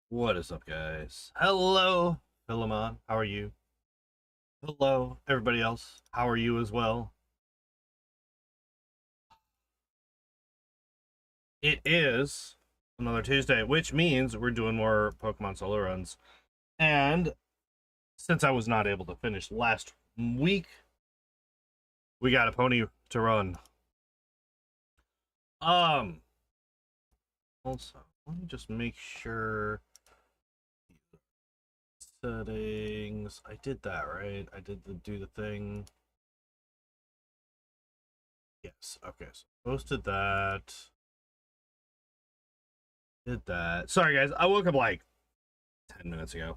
What is up, guys? Hello, Philemon. How are you? Hello, everybody else. How are you as well? It is another Tuesday, which means we're doing more Pokemon solo runs. And since I was not able to finish last week, we got a pony to run. Also, let me just make sure settings. I did that, right? I did do the thing. Yes, okay, so posted that. Did that. Sorry, guys. I woke up like 10 minutes ago.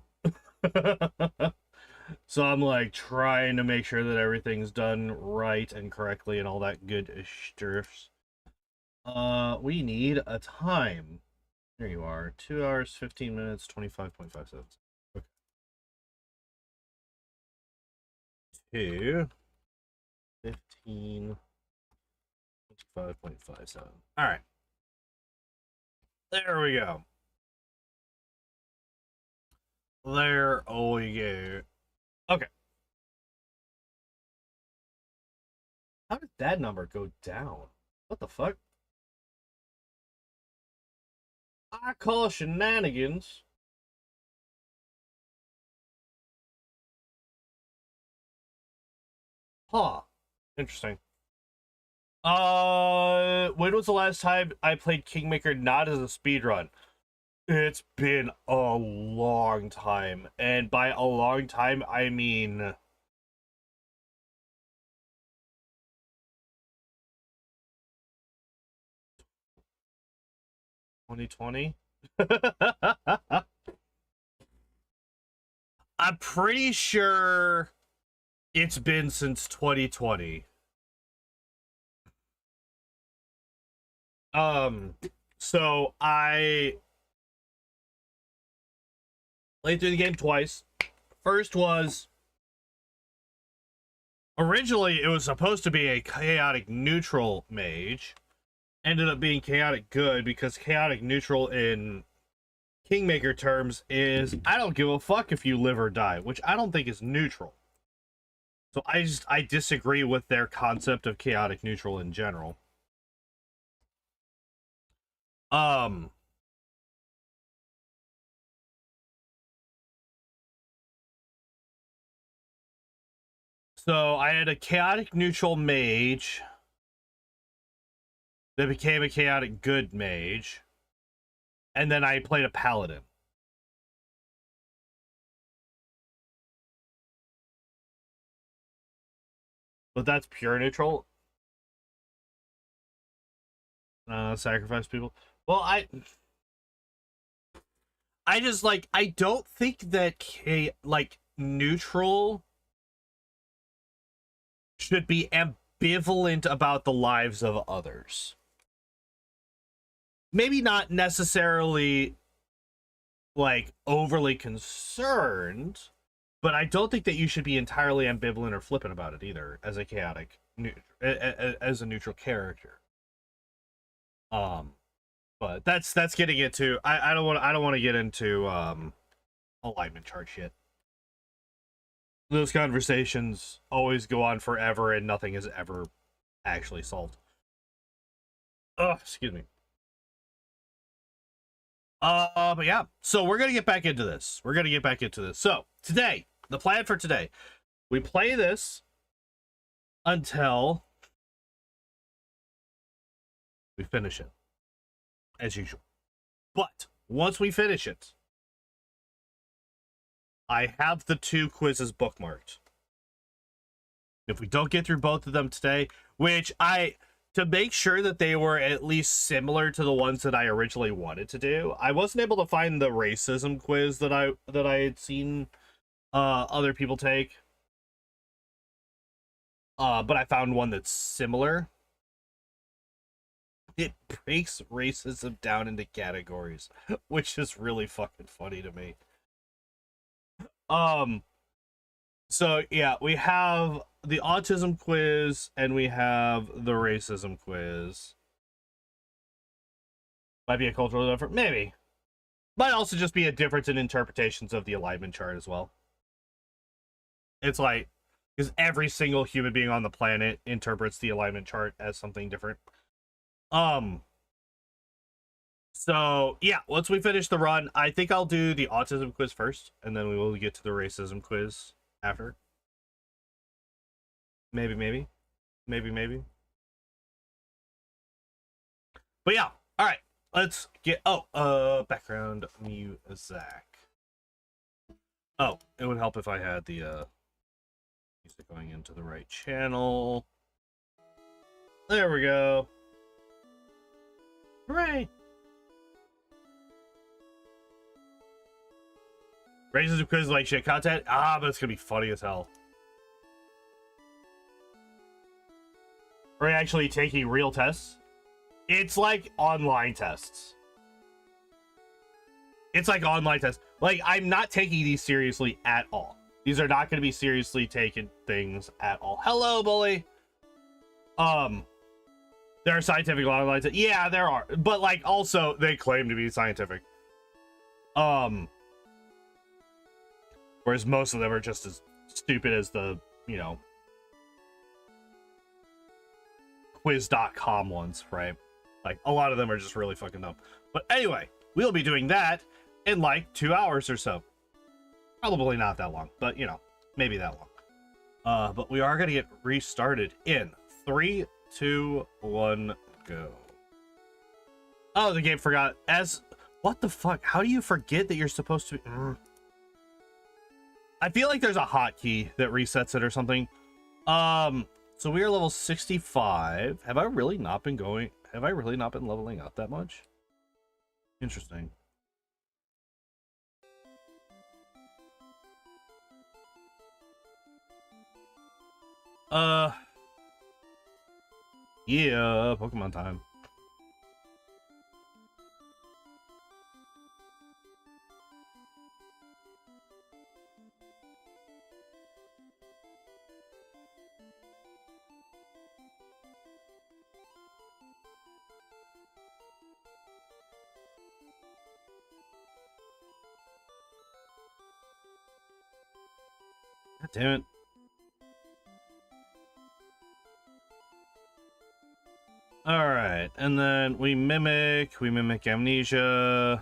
So I'm like trying to make sure that everything's done right and correctly and all that good stuff. We need a time. There you are. 2 hours, 15 minutes, 25.5 seconds. Okay. 2, 15, 25.57. All right. There we go. There we go. Okay. How did that number go down? What the fuck? I call shenanigans. Huh. Interesting. When was the last time I played Kingmaker not as a speedrun? It's been a long time. And by a long time, I mean 2020. I'm pretty sure it's been since 2020. So I played through the game twice. First was originally it was supposed to be a chaotic neutral mage. Ended up being chaotic good because chaotic neutral in Kingmaker terms is I don't give a fuck if you live or die, which I don't think is neutral. So I disagree with their concept of chaotic neutral in general. Um so I had a chaotic neutral mage that became a chaotic good mage, and then I played a paladin. But that's pure neutral. Sacrifice people. Well, I just like I don't think that like neutral should be ambivalent about the lives of others. Maybe not necessarily like overly concerned, but I don't think that you should be entirely ambivalent or flippant about it either as a chaotic as a neutral character. Um but that's getting into I don't want to get into alignment chart shit. Those conversations always go on forever and nothing is ever actually solved. Oh, excuse me. But yeah, so we're gonna get back into this. So today, the plan for today, we play this until we finish it, as usual. But once we finish it, I have the 2 quizzes bookmarked. If we don't get through both of them today, which to make sure that they were at least similar to the ones that I originally wanted to do, I wasn't able to find the racism quiz that I had seen other people take. But I found one that's similar. It breaks racism down into categories, which is really fucking funny to me. So yeah, we have the autism quiz and we have the racism quiz. Might be a cultural difference, maybe. Might also just be a difference in interpretations of the alignment chart as well. It's like, because every single human being on the planet interprets the alignment chart as something different. So yeah, once we finish the run, I think I'll do the autism quiz first, and then we will get to the racism quiz after. Maybe. But yeah, all right. Let's get background music. Oh, it would help if I had the music going into the right channel. There we go. Hooray! Racism quiz like shit content? But it's gonna be funny as hell. Are we actually taking real tests? It's like online tests. It's like online tests. Like, I'm not taking these seriously at all. These are not going to be seriously taken things at all. Hello, bully. There are scientific online tests. Yeah, there are. But, like, also, they claim to be scientific. Whereas most of them are just as stupid as the, you know, quiz.com ones, right? Like, a lot of them are just really fucking dumb. But anyway, we'll be doing that in like 2 hours or so. Probably not that long, but you know, maybe that long. But we are gonna get restarted in 3, 2, 1, go. Oh, the game forgot. What the fuck? How do you forget that you're supposed to be... I feel like there's a hotkey that resets it or something. So we are level 65. Have I really not been leveling up that much? Interesting. Yeah, Pokemon time. God damn it. Alright, and then we mimic amnesia.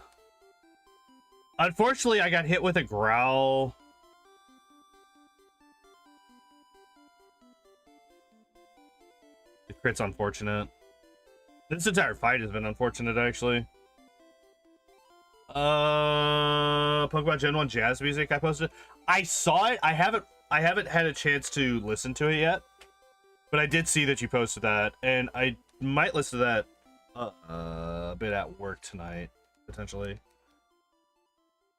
Unfortunately, I got hit with a growl. The crit's unfortunate. This entire fight has been unfortunate, actually. Pokemon Gen 1 jazz music I posted. I saw it. I haven't had a chance to listen to it yet. But I did see that you posted that, and I might listen to that a bit at work tonight, potentially.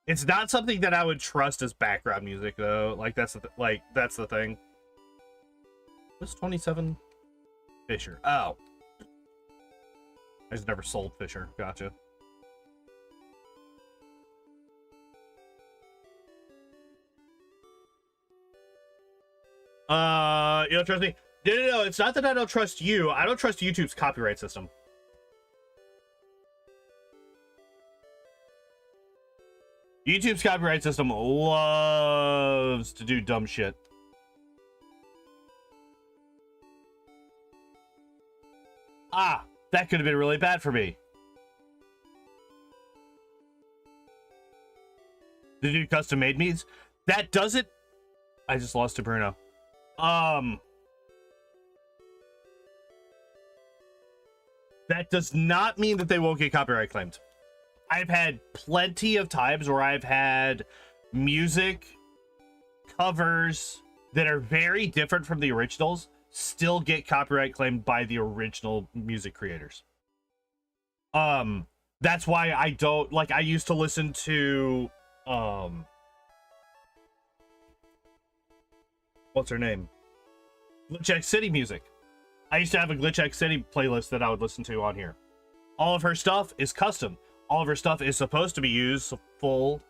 It's not something that I would trust as background music, though. Like, that's the thing. What's 27? Fisher. Oh. I just never sold Fisher. Gotcha. You don't trust me? No, it's not that I don't trust you. I don't trust YouTube's copyright system. YouTube's copyright system loves to do dumb shit. That could have been really bad for me. To do custom made meats? That doesn't... I just lost to Bruno. That does not mean that they won't get copyright claimed. I've had plenty of times where I've had music covers that are very different from the originals still get copyright claimed by the original music creators. That's why I don't, like, I used to listen to what's her name? Glitch X City music. I used to have a Glitch X City playlist that I would listen to on here. All of her stuff is custom. All of her stuff is supposed to be usable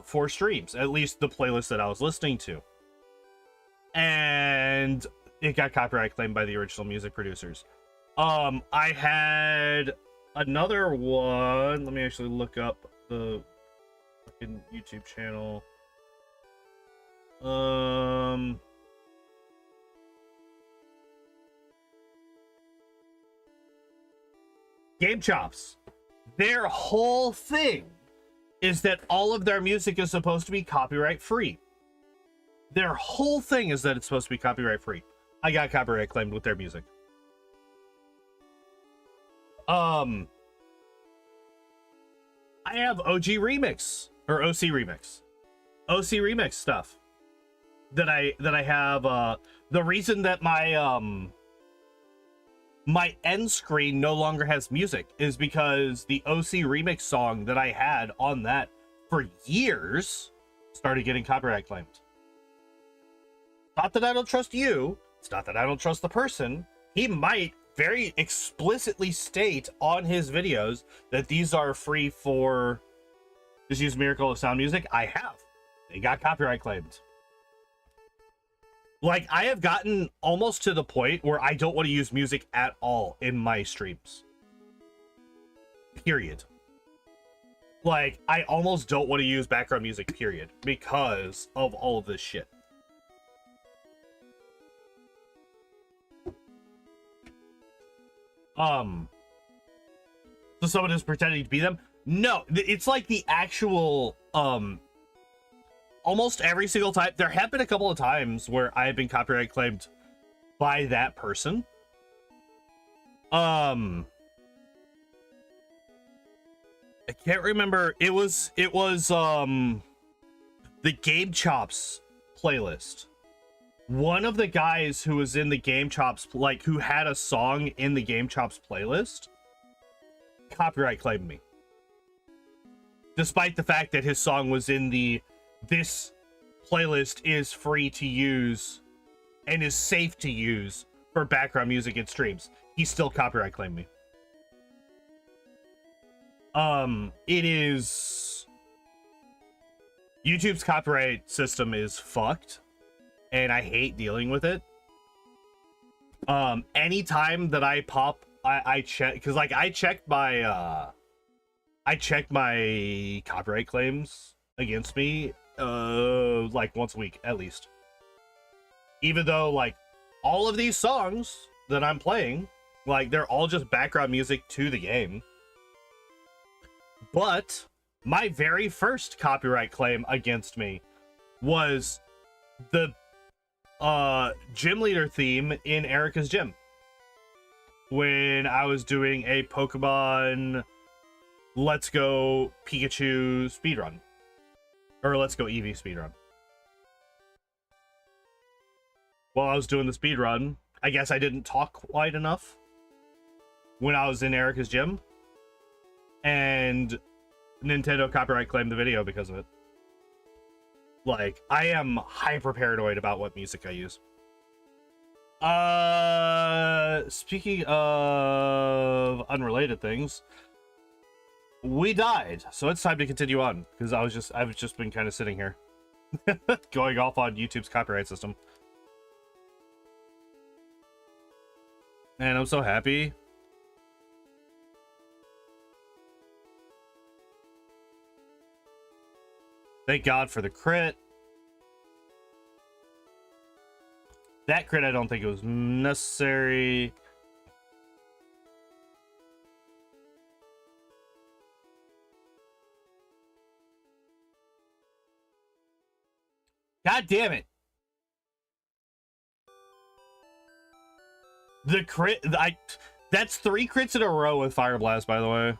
for streams. At least the playlist that I was listening to. And it got copyright claimed by the original music producers. I had Another one. Let me actually look up the fucking YouTube channel. Game Chops. Their whole thing is that all of their music is supposed to be copyright free. Their whole thing is that it's supposed to be copyright free. I got copyright claimed with their music. I have OG Remix or OC Remix. OC Remix stuff that I have. The reason that my my end screen no longer has music is because the OC Remix song that I had on that for years started getting copyright claimed. Not that I don't trust you. It's not that I don't trust the person. He might very explicitly state on his videos that these are free for just use Miracle of Sound music. I have. They got copyright claimed. Like, I have gotten almost to the point where I don't want to use music at all in my streams. Period. Like, I almost don't want to use background music, period, because of all of this shit. So someone is pretending to be them? No, it's like the actual, almost every single time. There have been a couple of times where I've been copyright claimed by that person. I can't remember. It was the Game Chops playlist. One of the guys who was in the Game Chops, like, who had a song in the Game Chops playlist, copyright claimed me. Despite the fact that his song was in this playlist is free to use and is safe to use for background music in streams, he still copyright claimed me. It is... YouTube's copyright system is fucked, and I hate dealing with it. Anytime that I pop, I check, because, like, I check my copyright claims against me, like, once a week, at least. Even though, like, all of these songs that I'm playing, like, they're all just background music to the game. But my very first copyright claim against me was the gym leader theme in Erica's gym when I was doing a Pokemon Let's Go Pikachu speedrun, or Let's Go Eevee speedrun. While I was doing the speedrun, I guess I didn't talk quite enough when I was in Erica's gym, and Nintendo copyright claimed the video because of it. Like, I am hyper paranoid about what music I use. Speaking of unrelated things, we died, so it's time to continue on, because I've just been kind of sitting here going off on YouTube's copyright system. And I'm so happy. Thank God for the crit. That crit, I don't think it was necessary. God damn it. The crit, that's 3 crits in a row with Fire Blast, by the way.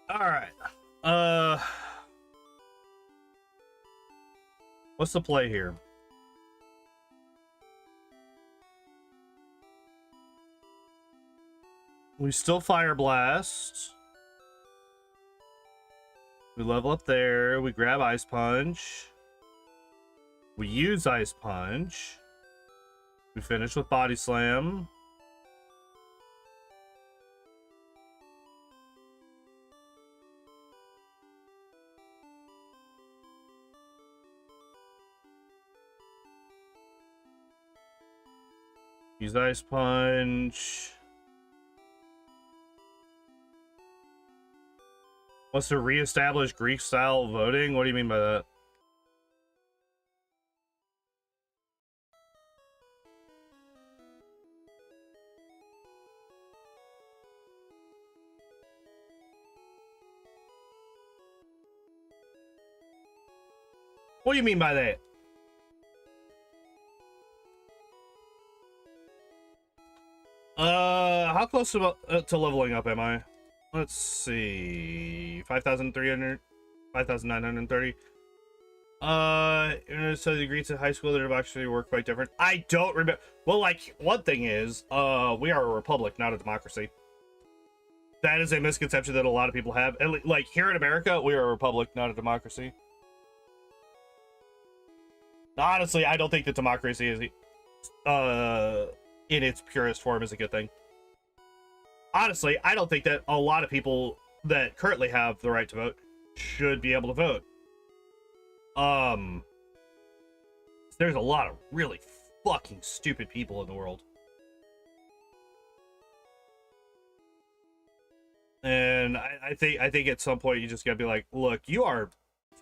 Alright. What's the play here? We still Fire Blast. We level up there. We grab Ice Punch. We use Ice Punch. We finish with Body Slam. Use Ice Punch. Wants to reestablish Greek-style voting? What do you mean by that? What do you mean by that? How close to leveling up am I? Let's see, 5,300, 5,930. So the Greeks at high school that have actually worked quite different. I don't remember. Well, like, one thing is, we are a republic, not a democracy. That is a misconception that a lot of people have. And, like, here in America, we are a republic, not a democracy. Honestly, I don't think that democracy is, in its purest form is a good thing. Honestly, I don't think that a lot of people that currently have the right to vote should be able to vote. There's a lot of really fucking stupid people in the world. And I think at some point you just gotta be like, look, you are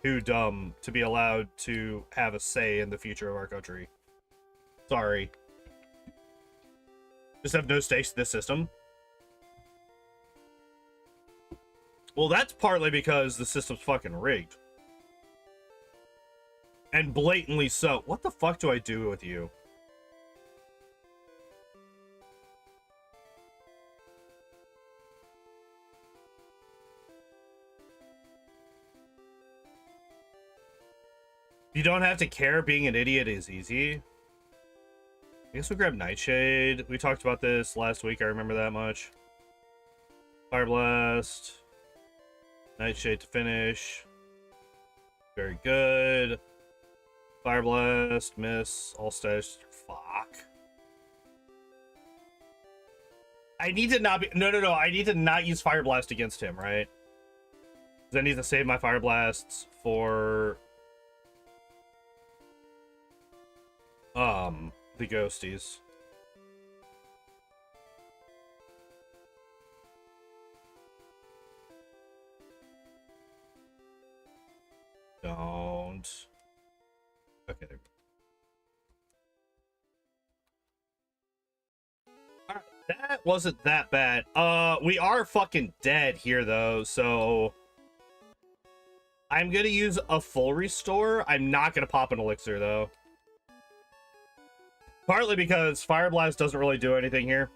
too dumb to be allowed to have a say in the future of our country. Sorry. Just have no stakes in this system. Well, that's partly because the system's fucking rigged. And blatantly so. What the fuck do I do with you? You don't have to care. Being an idiot is easy. I guess we'll grab Nightshade. We talked about this last week. I remember that much. Fire Blast. Nightshade to finish. Very good. Fire Blast. Miss. All status. Fuck. I need to not be... No. I need to not use Fire Blast against him, right? Because I need to save my Fire Blasts for... the ghosties. Don't. Okay, there. Alright, that wasn't that bad. We are fucking dead here, though, so... I'm gonna use a full restore. I'm not gonna pop an elixir, though. Partly because Fire Blast doesn't really do anything here.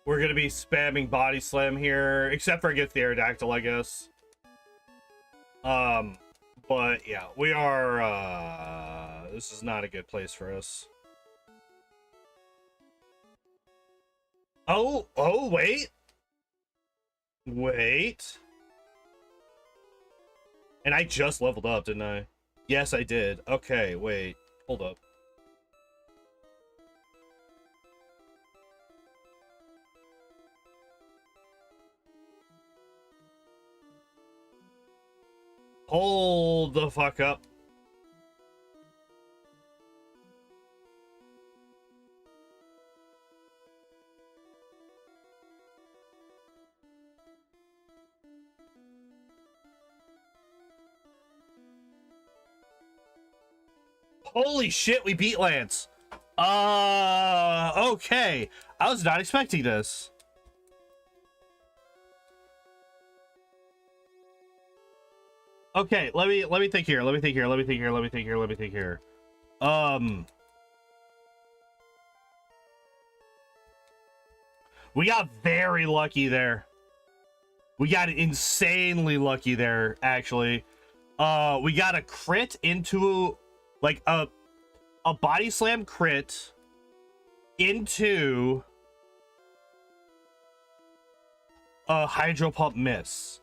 We're going to be spamming Body Slam here, except for against the Aerodactyl, I guess. But yeah, we are, this is not a good place for us. Oh, wait. Wait. And I just leveled up, didn't I? Yes, I did. Okay, wait. Hold up. Hold the fuck up. Holy shit, we beat Lance. Okay. I was not expecting this. Okay, let me think here. Let me think here. We got very lucky there. We got insanely lucky there, actually. We got a crit into like a body slam crit into a hydro pump miss.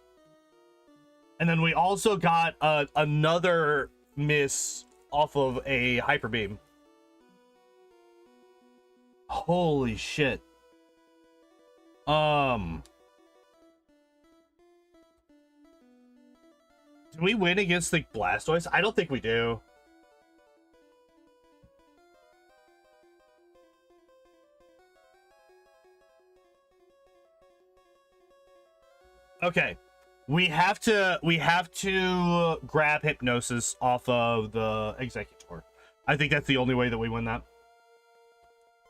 And then we also got another miss off of a hyper beam. Holy shit. Do we win against the Blastoise? I don't think we do. Okay. We have to grab hypnosis off of the executor. I think that's the only way that we win that.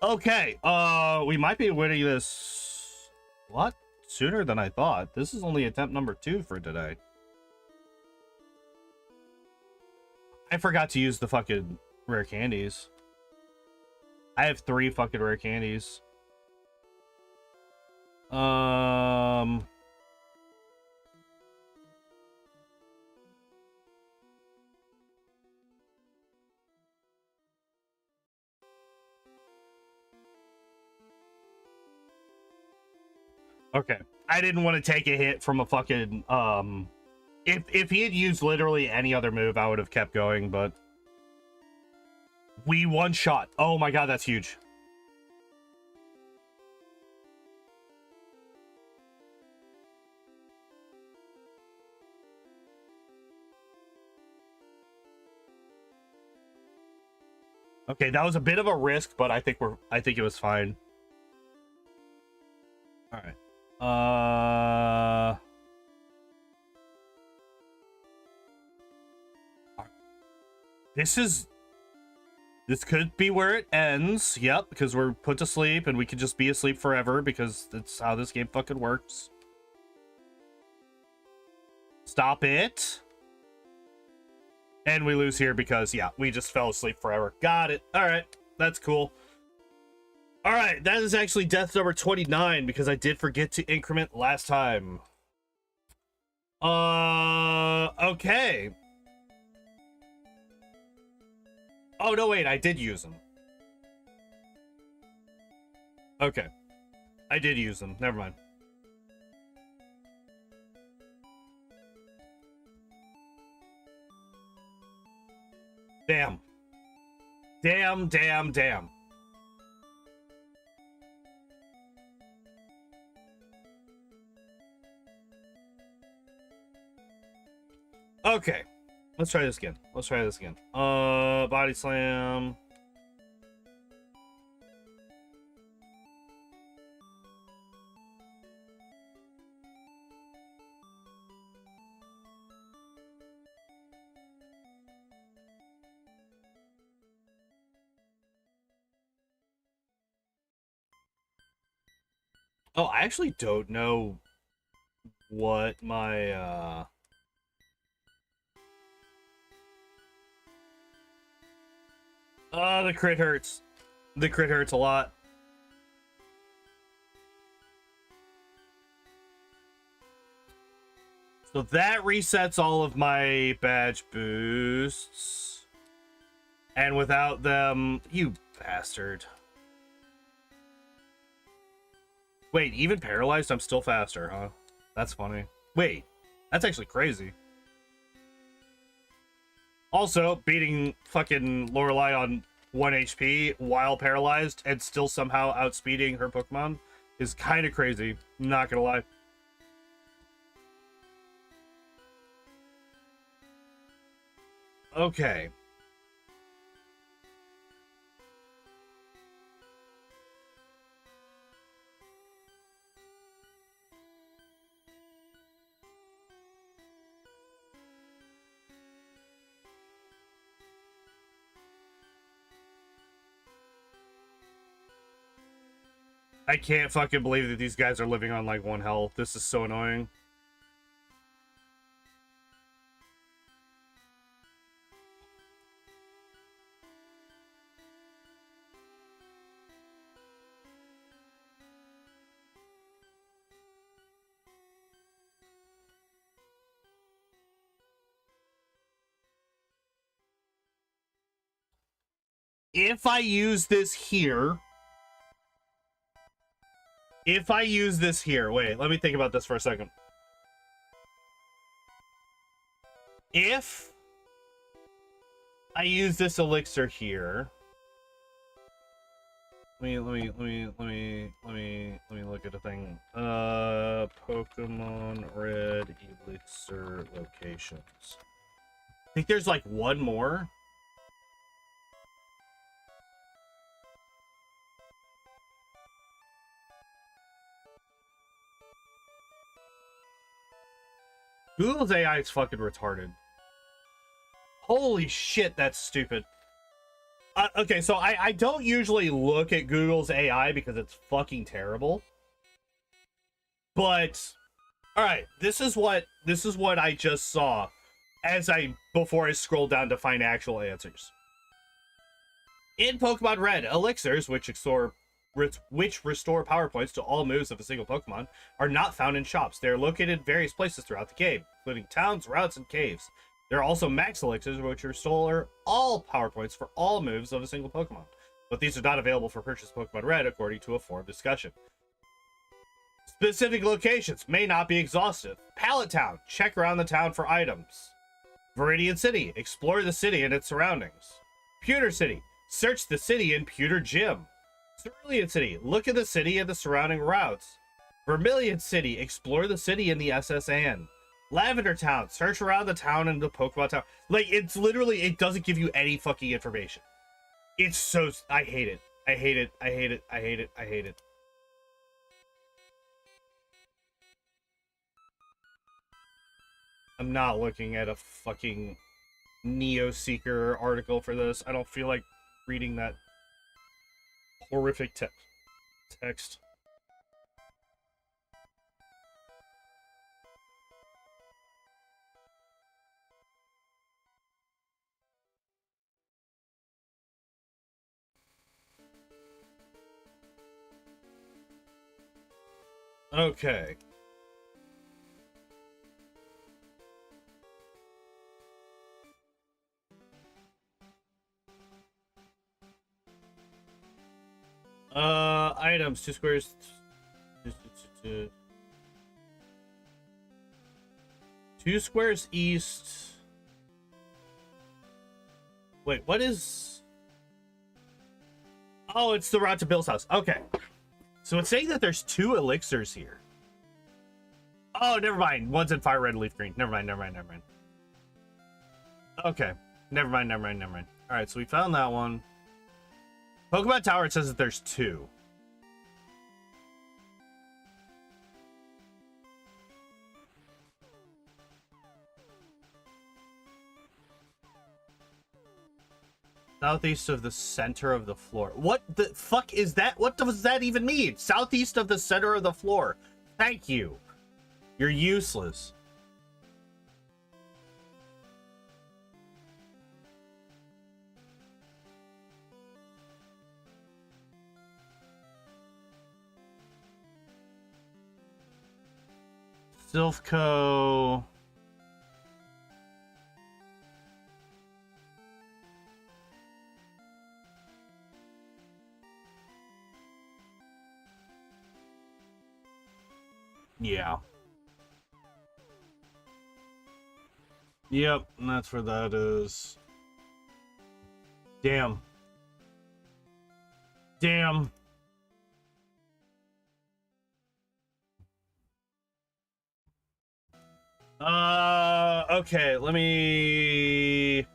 Okay, we might be winning this a lot sooner than I thought. This is only attempt number 2 for today. I forgot to use the fucking rare candies. I have 3 fucking rare candies. Okay. I didn't want to take a hit from a fucking if he had used literally any other move, I would have kept going, but we one shot. Oh my god, that's huge. Okay, that was a bit of a risk, but I think it was fine. All right. This could be where it ends. Yep, because we're put to sleep and we could just be asleep forever because that's how this game fucking works. Stop it. And we lose here because, yeah, we just fell asleep forever. Got it. All right. That's cool. All right. That is actually death number 29 because I did forget to increment last time. Okay. Oh, no, wait. I did use them. Okay. I did use them. Never mind. Damn. Damn, damn, damn. Okay. Let's try this again. Body slam. Oh, I actually don't know what my the crit hurts. The crit hurts a lot. So that resets all of my badge boosts. And without them, you bastard. Wait, even paralyzed, I'm still faster, huh? That's funny. Wait, that's actually crazy. Also, beating fucking Lorelei on 1 HP while paralyzed and still somehow outspeeding her Pokemon is kind of crazy. Not gonna lie. Okay. I can't fucking believe that these guys are living on like 1 health. This is so annoying. If I use this here... Wait, let me think about this for a second. If I use this elixir here... Let me look at a thing. Pokemon Red elixir locations. I think there's like 1 more. Google's AI is fucking retarded. Holy shit, that's stupid. Okay, so I don't usually look at Google's AI because it's fucking terrible. But all right, this is what I just saw before I scrolled down to find actual answers. In Pokemon Red, elixirs, which restore power points to all moves of a single Pokemon, are not found in shops. They are located in various places throughout the game, including towns, routes, and caves. There are also max elixirs, which restore all power points for all moves of a single Pokemon. But these are not available for purchase in Pokemon Red, according to a forum discussion. Specific locations may not be exhaustive. Pallet Town, check around the town for items. Viridian City, explore the city and its surroundings. Pewter City, search the city and Pewter Gym. Cerulean City, look at the city and the surrounding routes. Vermilion City, explore the city and the SS Anne. Lavender Town, search around the town and the Pokemon Town. Like, it's literally, it doesn't give you any fucking information. It's so, I hate it. I hate it. I hate it. I hate it. I hate it. I'm not looking at a fucking Neo Seeker article for this. I don't feel like reading that horrific text. Okay. Items, 2 squares. 2 squares east. Wait, what is... Oh, it's the route to Bill's house. Okay. So it's saying that there's 2 elixirs here. Oh, never mind. One's in fire red, leaf green. Never mind. Okay. Never mind. All right, so we found that one. Pokemon Tower, it says that there's 2. Southeast of the center of the floor. What the fuck is that? What does that even mean? Southeast of the center of the floor. Thank you. You're useless. Silphco. Yeah. Yep, and that's where that is. Damn. Okay, let me...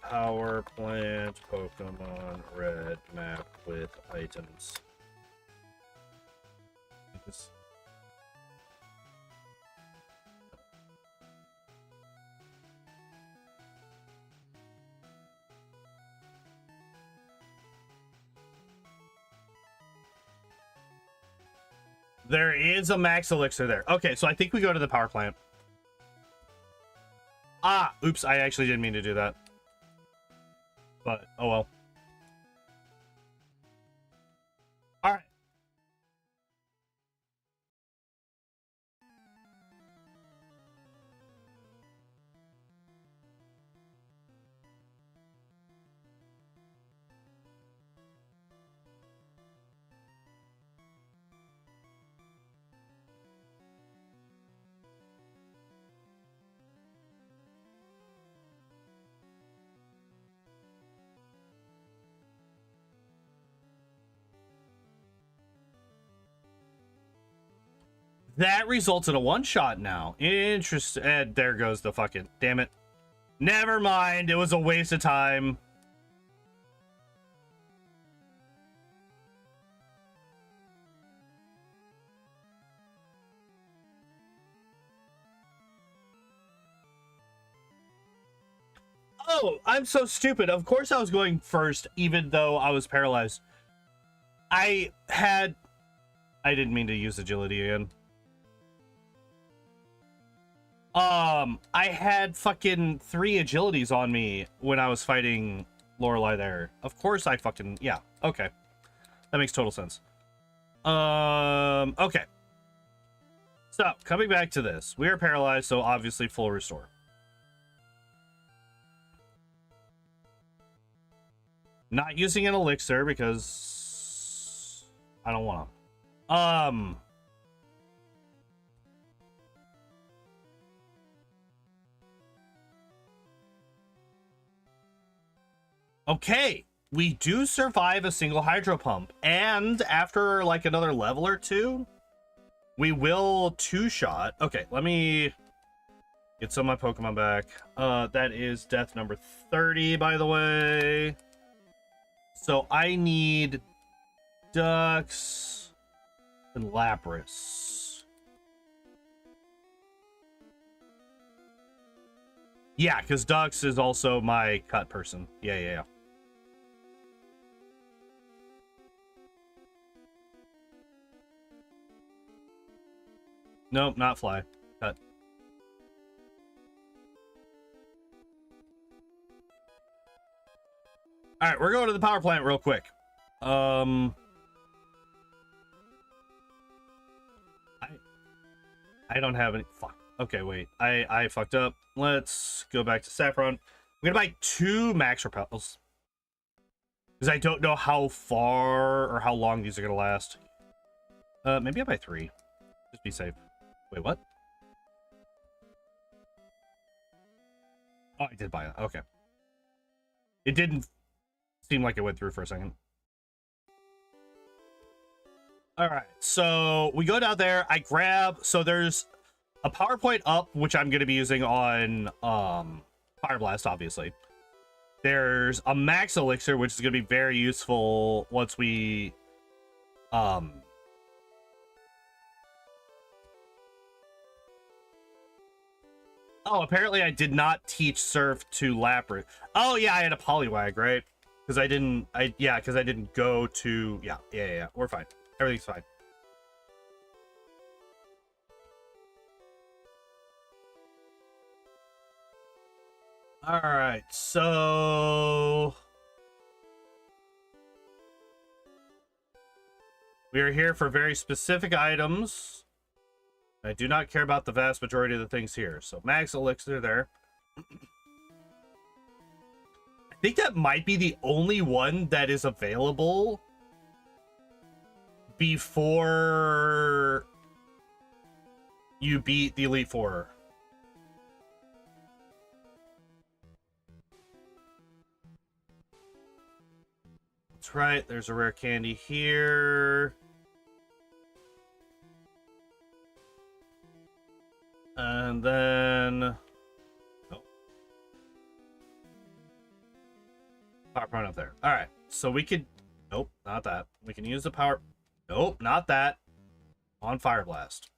Power plant Pokemon Red map with items. There is a max elixir there. Okay, so I think we go to the power plant. Ah, oops, I actually didn't mean to do that. But, oh well. All right. That results in a one-shot now. Interesting. And there goes the fucking... Damn it. Never mind. It was a waste of time. Oh, I'm so stupid. Of course I was going first, even though I was paralyzed. I didn't mean to use agility again. I had fucking 3 agilities on me when I was fighting Lorelei there. Of course I fucking, yeah, okay. That makes total sense. Okay. So, coming back to this. We are paralyzed, so obviously full restore. Not using an elixir because I don't want to. Okay, we do survive a single hydro pump, and after like another level or 2, we will 2-shot. Okay, let me get some of my Pokemon back. That is death number 30, by the way. So I need Ducks and Lapras. Yeah, because Ducks is also my cut person. Yeah. Nope, not fly. Cut. All right, we're going to the power plant real quick. I don't have any. Fuck. Okay, wait. I fucked up. Let's go back to Saffron. I'm gonna buy 2 max repels because I don't know how far or how long these are gonna last. Maybe I buy 3. Just be safe. Wait, what? Oh, I did buy it. Okay. It didn't seem like it went through for a second. All right, so we go down there. I grab. So there's a power point up, which I'm going to be using on Fire Blast, obviously. There's a max elixir, which is going to be very useful once we Oh, apparently I did not teach Surf to Lapras. Oh yeah, I had a Poliwag, right? Because I didn't. Because I didn't go to. Yeah. We're fine. Everything's fine. All right, so we are here for very specific items. I do not care about the vast majority of the things here. So max elixir there. I think that might be the only one that is available before you beat the Elite Four. That's right. There's a rare candy here. And then... oh. Power point up there. Alright, so we could... nope, not that. We can use the power... nope, not that. On Fire Blast.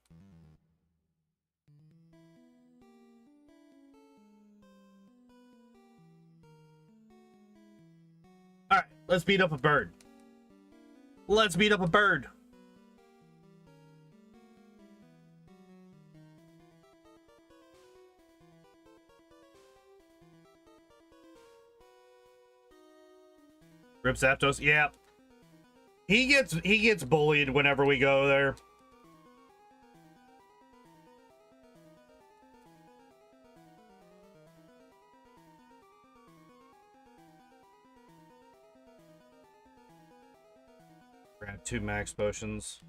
Alright, let's beat up a bird. Let's beat up a bird. Rip Zapdos, yeah. He gets bullied whenever we go there. Grab 2 max potions.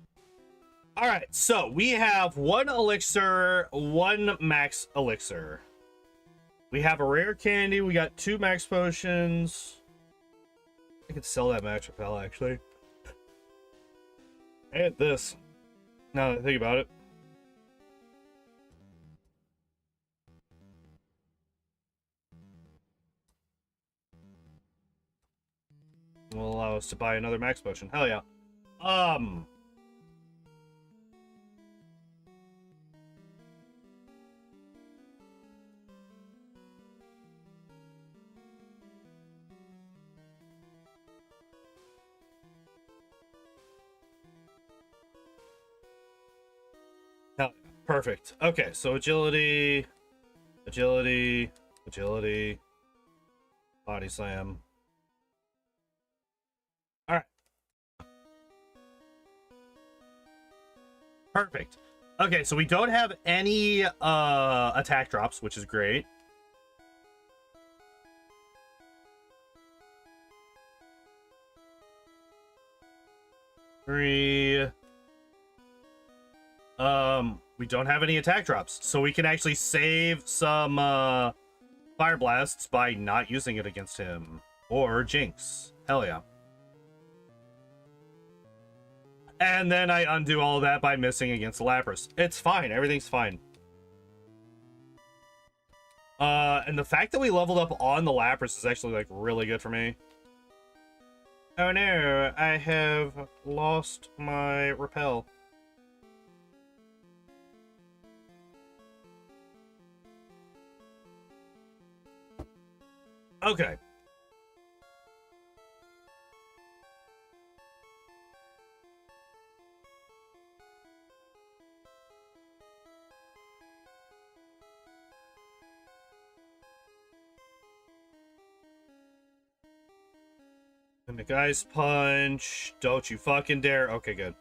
All right, so we have 1 elixir, 1 max elixir. We have a rare candy. We got 2 max potions. I could sell that max repel, actually. And this. Now that I think about it. Will allow us to buy another max potion. Hell yeah. Perfect. Okay, so agility, agility, agility, body slam. All right. Perfect. Okay, so we don't have any attack drops, which is great. We don't have any attack drops, so we can actually save some fire blasts by not using it against him or Jinx. Hell yeah. And then I undo all that by missing against Lapras. It's fine. Everything's fine. And the fact that we leveled up on the Lapras is actually, like, really good for me. Oh no, I have lost my repel. Okay. Mimic Ice Punch. Don't you fucking dare. Okay, good.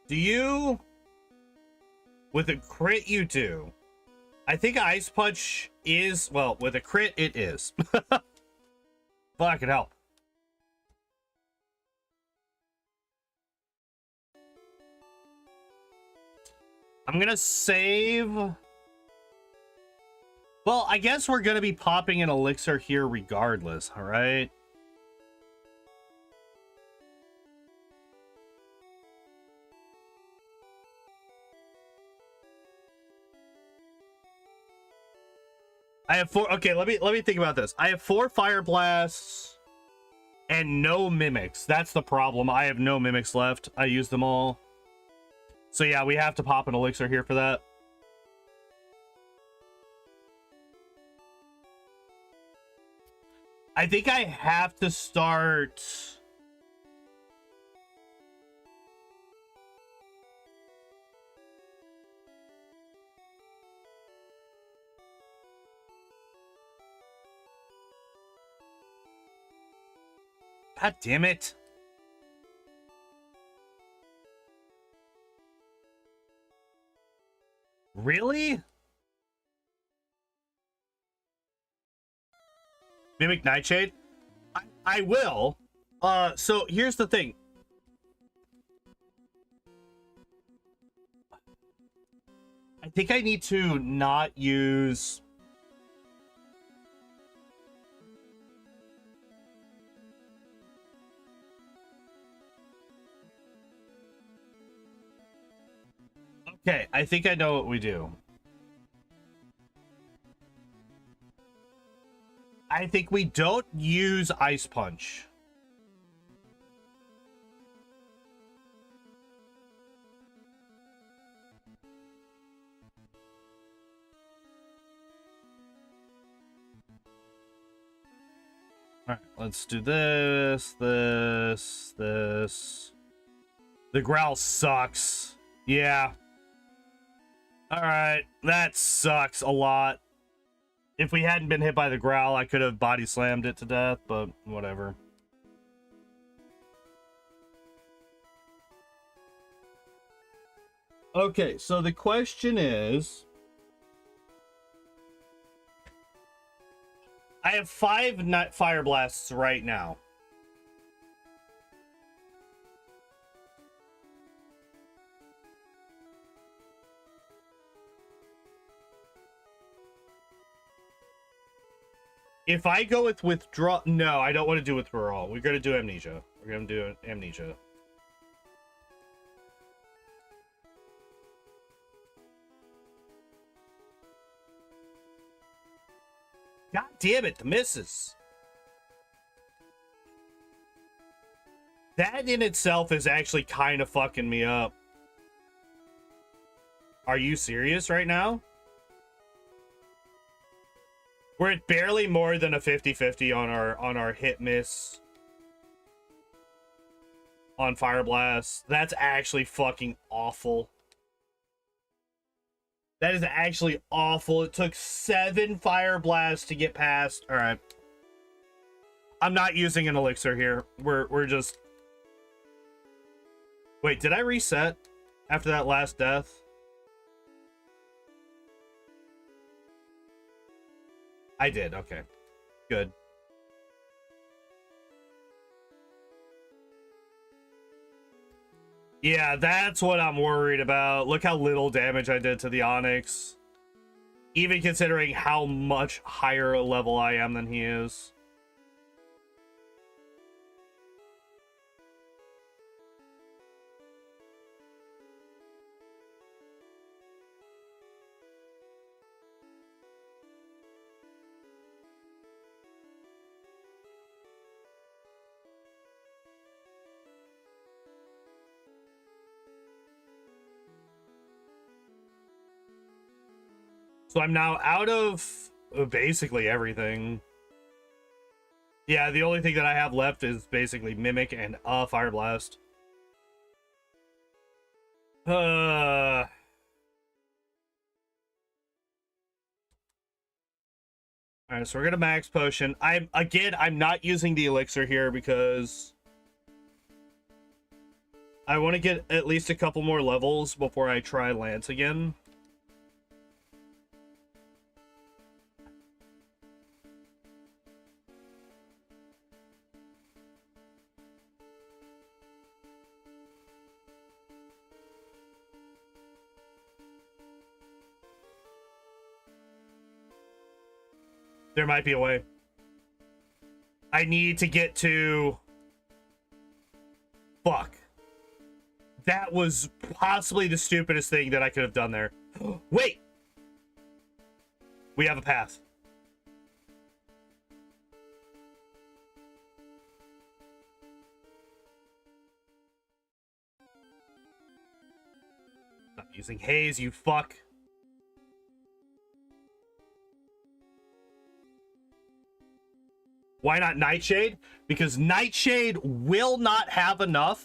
Do you... With a crit, you do. I think Ice Punch is... Well, with a crit, it is. Fucking hell. I'm gonna save... Well, I guess we're gonna be popping an elixir here regardless, alright? I have 4. Okay, let me think about this. I have 4 fire blasts and no mimics. That's the problem. I have no mimics left. I used them all. So yeah, we have to pop an elixir here for that. I think I have to start... God damn it. Really? Mimic Nightshade? I will. So here's the thing. I think I need to not use... Okay, I think I know what we do. I think we don't use Ice Punch. All right, let's do this, this, this. The growl sucks. Yeah. All right, that sucks a lot. If we hadn't been hit by the growl, I could have body slammed it to death, but whatever. Okay, so the question is... I have 5 fire blasts right now. If I go with withdraw... No, I don't want to do withdrawal. We're going to do amnesia. We're going to do amnesia. God damn it, the misses. That in itself is actually kind of fucking me up. Are you serious right now? We're at barely more than a 50-50 on our hit miss. on Fire Blast. That's actually fucking awful. That is actually awful. It took 7 Fire Blasts to get past. All right. I'm not using an elixir here. We're just... Wait, did I reset after that last death? I did. Okay. Good. Yeah, that's what I'm worried about. Look how little damage I did to the Onyx. Even considering how much higher level I am than he is. So I'm now out of basically everything. Yeah, the only thing that I have left is basically Mimic and Fire Blast. Alright, so we're gonna max potion. I'm not using the elixir here because I want to get at least a couple more levels before I try Lance again. There might be a way. I need to get to... Fuck. That was possibly the stupidest thing that I could have done there. Wait! We have a path. Stop using haze, you fuck. Why not Nightshade? Because Nightshade will not have enough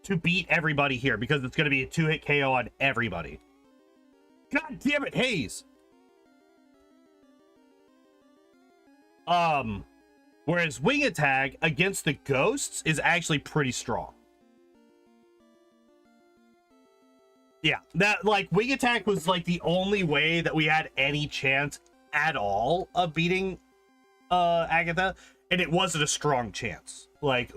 to beat everybody here because it's going to be a 2-hit KO on everybody. God damn it, Haze! Whereas Wing Attack against the ghosts is actually pretty strong. Yeah, that, like, Wing Attack was, like, the only way that we had any chance at all of beating Agatha, and it wasn't a strong chance. Let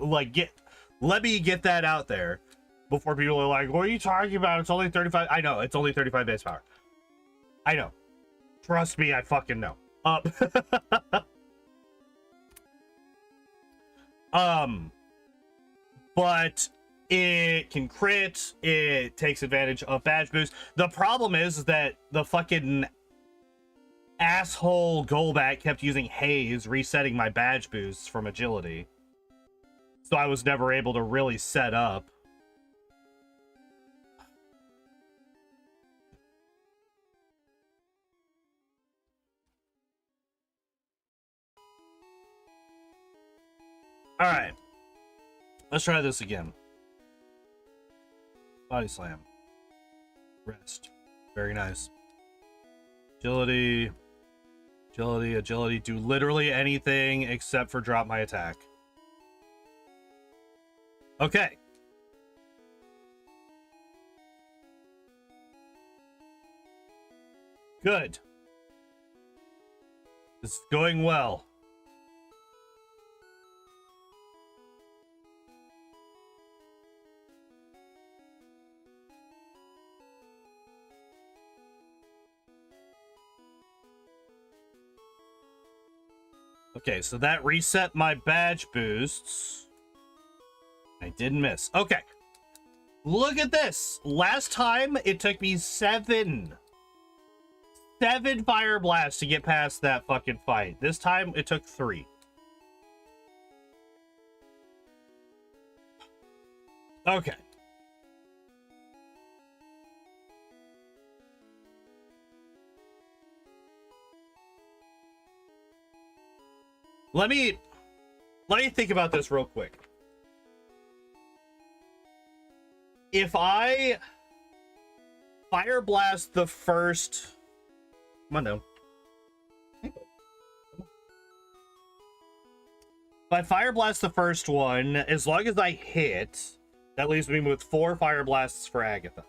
me get that out there before people are like, what are you talking about? It's only 35. I know, it's only 35 base power. I know. Trust me, I fucking know. But it can crit, it takes advantage of badge boost. The problem is that the fucking asshole Golbat kept using haze, resetting my badge boosts from agility. So I was never able to really set up. Alright. Let's try this again. Body slam. Rest. Very nice. Agility. Agility, agility. Do literally anything except for drop my attack. Okay. Good. This is going well. Okay, so that reset my badge boosts. I didn't miss. Okay. Look at this. Last time, it took me 7 Fire Blasts to get past that fucking fight. This time, it took 3. Okay. Let me think about this real quick. If I Fire Blast the first... Come on down. If I Fire Blast the first one, as long as I hit, that leaves me with 4 Fire Blasts for Agatha.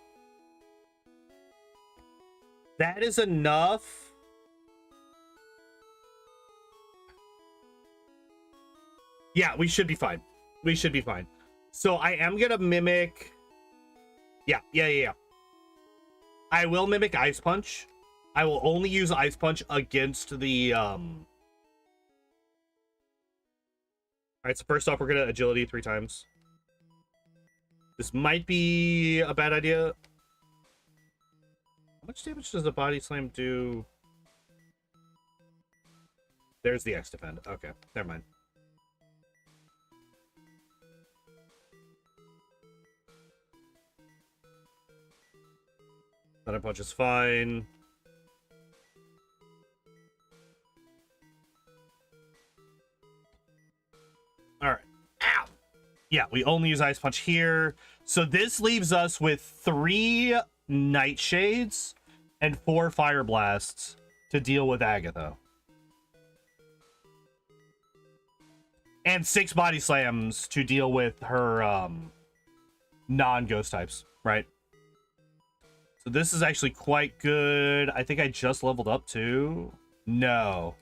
That is enough. Yeah, we should be fine. We should be fine. So I am gonna mimic... Yeah. I will mimic Ice Punch. I will only use Ice Punch against the... Alright, so first off, we're gonna Agility 3 times. This might be a bad idea. How much damage does a Body Slam do? There's the X defend. Okay, never mind. Thunder Punch is fine. Alright. Ow! Yeah, we only use Ice Punch here. So this leaves us with 3 Nightshades and 4 Fire Blasts to deal with Agatha. And 6 Body Slams to deal with her non-ghost types, right? So this is actually quite good. I think I just leveled up too. No.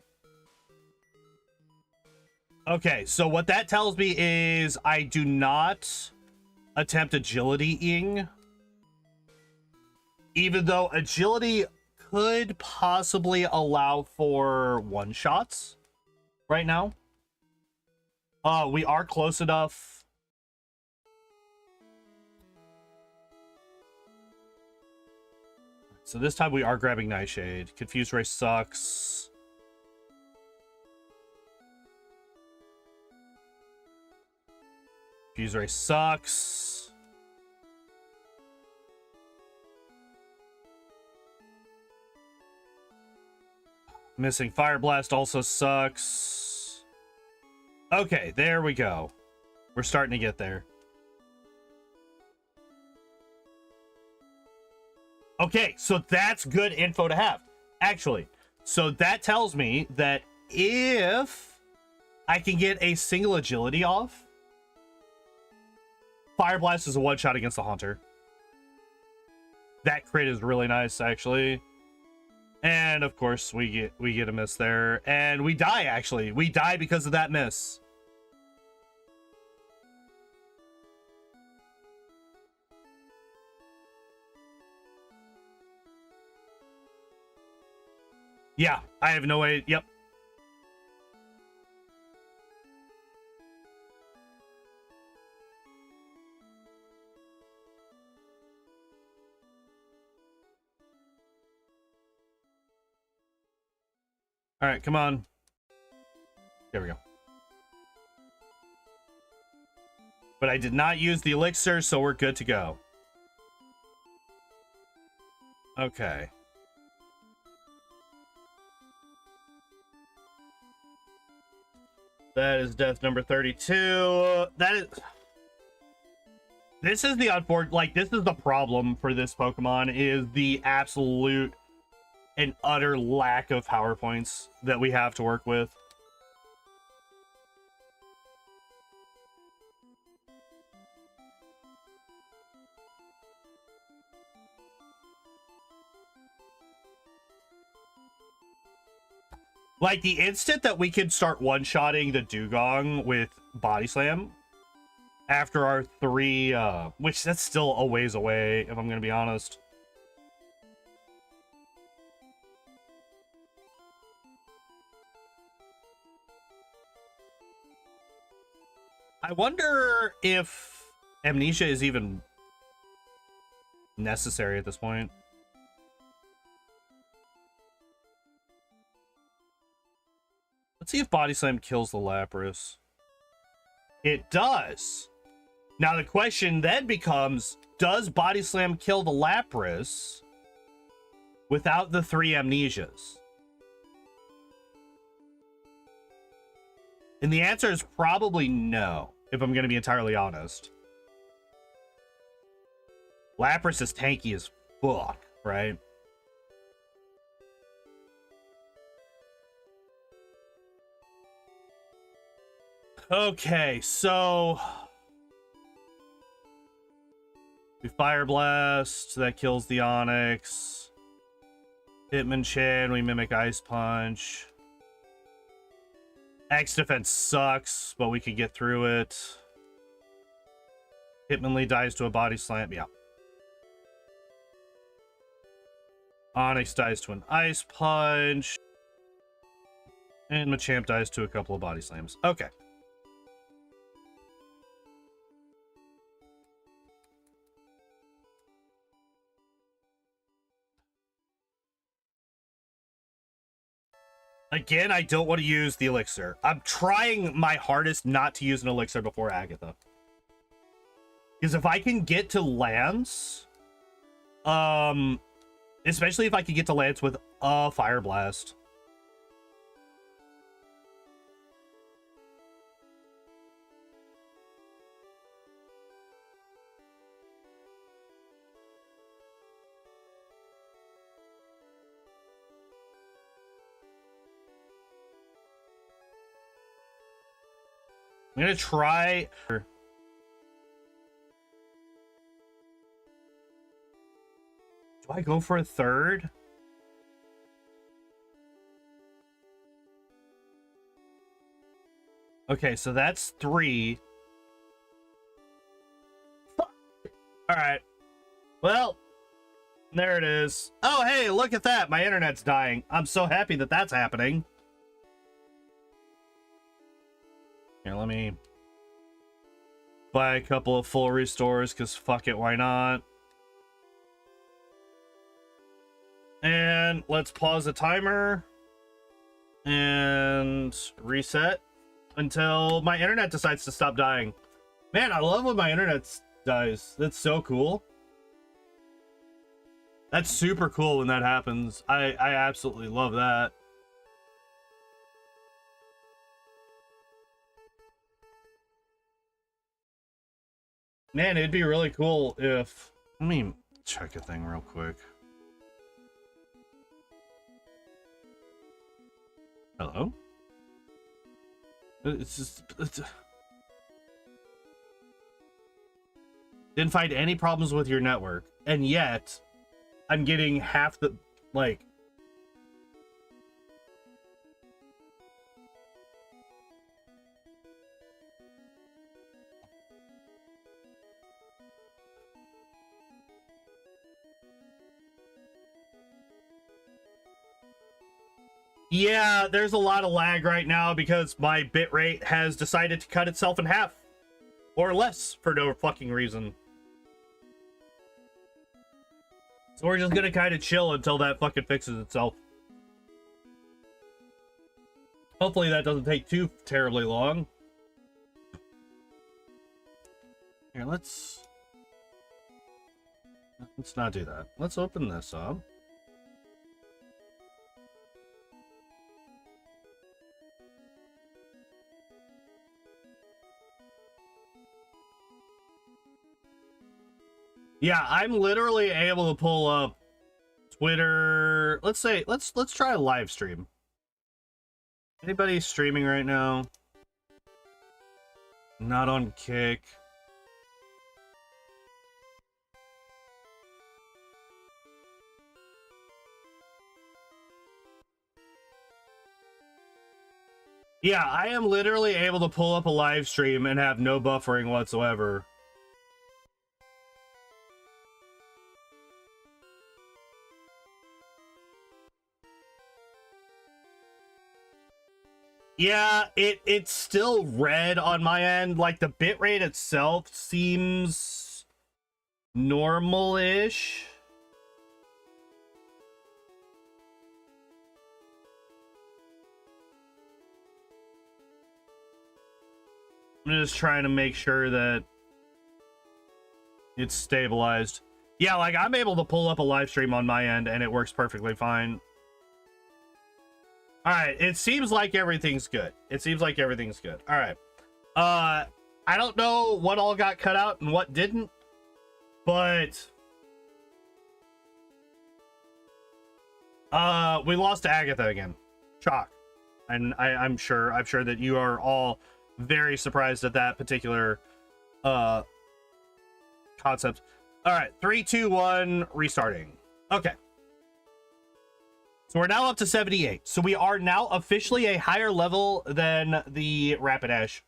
Okay, so what that tells me is I do not attempt agility-ing. Even though agility could possibly allow for one-shots right now. We are close enough. So this time we are grabbing Nightshade. Confused Ray sucks. Confused Ray sucks. Missing Fire Blast also sucks. Okay, there we go. We're starting to get there. Okay, so that's good info to have, actually. So that tells me that if I can get a single agility off, Fire Blast is a one-shot against the Haunter. That crit is really nice, actually. And of course, we get a miss there, and we die. Actually, we die because of that miss. Yeah, I have no way. Yep. All right, come on. There we go. But I did not use the elixir, so we're good to go. Okay. That is death number 32. That is... This is the unfortunate... Like, this is the problem for this Pokemon, is the absolute and utter lack of power points that we have to work with. Like, the instant that we can start one-shotting the Dugong with Body Slam after our 3, which that's still a ways away, if I'm going to be honest. I wonder if Amnesia is even necessary at this point. Let's see if Body Slam kills the Lapras. It does. Now the question then becomes, does Body Slam kill the Lapras without the 3 Amnesias? And the answer is probably no, if I'm going to be entirely honest. Lapras is tanky as fuck, right? Okay, so we Fire Blast, that kills the Onix. Hitmonchan, we Mimic Ice Punch. X defense sucks, but we can get through it. Hitmonlee dies to a Body Slam, yeah. Onix dies to an Ice Punch. And Machamp dies to a couple of Body Slams. Okay. Again, I don't want to use the elixir. I'm trying my hardest not to use an elixir before Agatha. Because if I can get to Lance, especially if I can get to Lance with a Fire Blast. I'm gonna try. Do I go for a third? Okay, so that's 3. All right. Well, there it is. Oh, hey, look at that. My internet's dying. I'm so happy that that's happening. Here, let me buy a couple of full restores, because fuck it, why not? And let's pause the timer and reset until my internet decides to stop dying. Man, I love when my internet dies. That's so cool. That's super cool when that happens. I absolutely love that. Man, it'd be really cool if... Let me check a thing real quick. Hello? It's just... Didn't find any problems with your network. And yet, I'm getting half the... Like... Yeah, there's a lot of lag right now because my bitrate has decided to cut itself in half. Or less, for no fucking reason. So we're just gonna kind of chill until that fucking fixes itself. Hopefully that doesn't take too terribly long. Here, let's not do that. Let's open this up. Yeah, I'm literally able to pull up Twitter. Let's try a live stream. Anybody streaming right now? Not on Kick. Yeah, I am literally able to pull up a live stream and have no buffering whatsoever. Yeah, it's still red on my end. Like, the bitrate itself seems normal-ish. I'm just trying to make sure that it's stabilized. Yeah, like, I'm able to pull up a live stream on my end, and it works perfectly fine. All right, it seems like everything's good. It seems like everything's good. All right. I don't know what all got cut out and what didn't, but We lost to Agatha again. Shock. And I'm sure that you are all very surprised at that particular concept. All right, 3, 2, 1, restarting. Okay. So we're now up to 78. So we are now officially a higher level than the Rapidash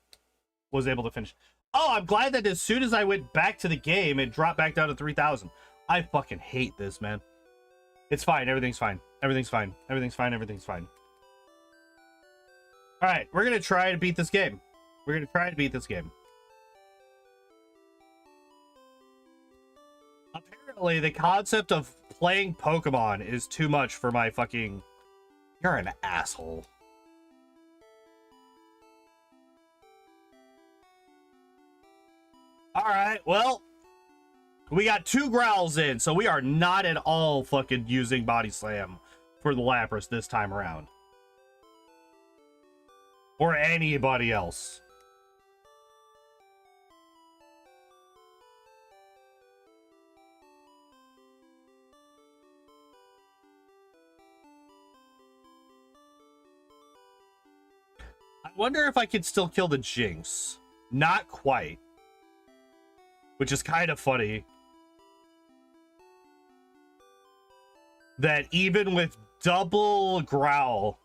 was able to finish. Oh, I'm glad that as soon as I went back to the game, it dropped back down to 3,000. I fucking hate this, man. It's fine. Everything's fine. Everything's fine. Everything's fine. Everything's fine. All right, we're going to try to beat this game. We're going to try to beat this game. Apparently, the concept of playing Pokemon is too much for my fucking... You're an asshole. All right, well, we got 2 growls in, so we are not at all fucking using Body Slam for the Lapras this time around. Or anybody else. I wonder if I could still kill the Jinx. Not quite. Which is kind of funny. That even with double growl,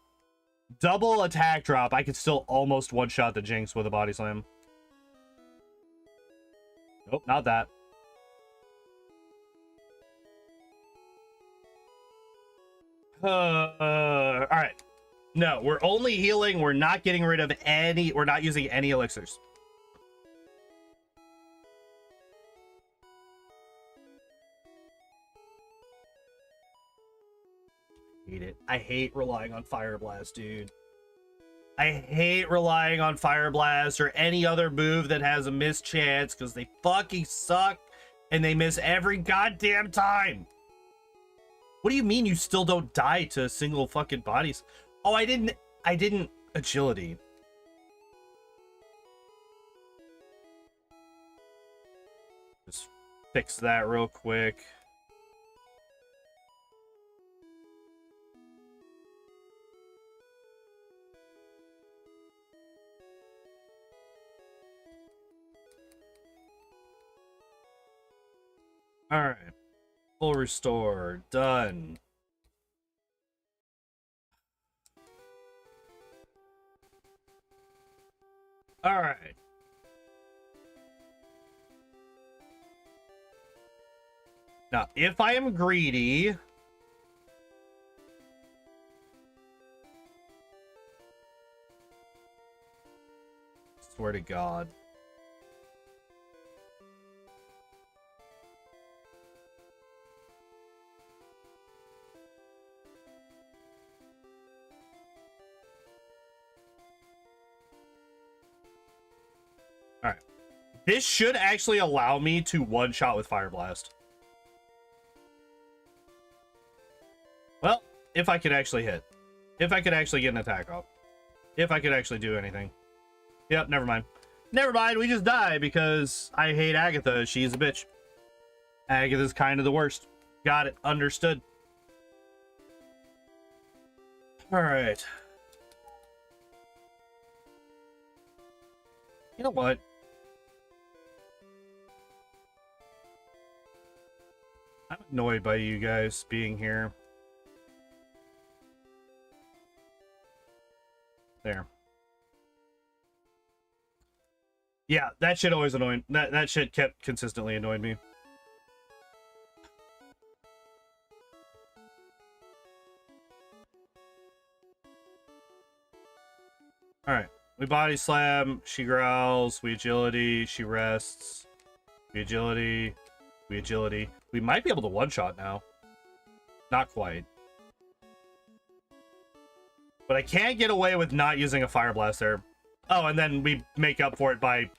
double attack drop, I could still almost one-shot the Jinx with a Body Slam. Nope, not that. Alright. No, we're only healing. We're not getting rid of any... We're not using any elixirs. Hate it. I hate relying on Fire Blast, dude. I hate relying on Fire Blast or any other move that has a miss chance because they fucking suck and they miss every goddamn time. What do you mean you still don't die to single fucking bodies? Oh, I didn't agility. Just fix that real quick. All right, full restore, done. All right. Now, if I am greedy, swear to God. All right. This should actually allow me to one-shot with Fire Blast. Well, if I could actually hit. If I could actually get an attack off. If I could actually do anything. Yep, never mind. Never mind, we just die because I hate Agatha. She's a bitch. Agatha's kind of the worst. Got it. Understood. Alright. You know what? I'm annoyed by you guys being here. There. Yeah, that shit always annoyed. That shit kept consistently annoying me. Alright. We body slam, she growls, we agility, she rests. We agility, we agility. We might be able to one-shot now. Not quite. But I can't get away with not using a Fire Blast there. Oh, and then we make up for it by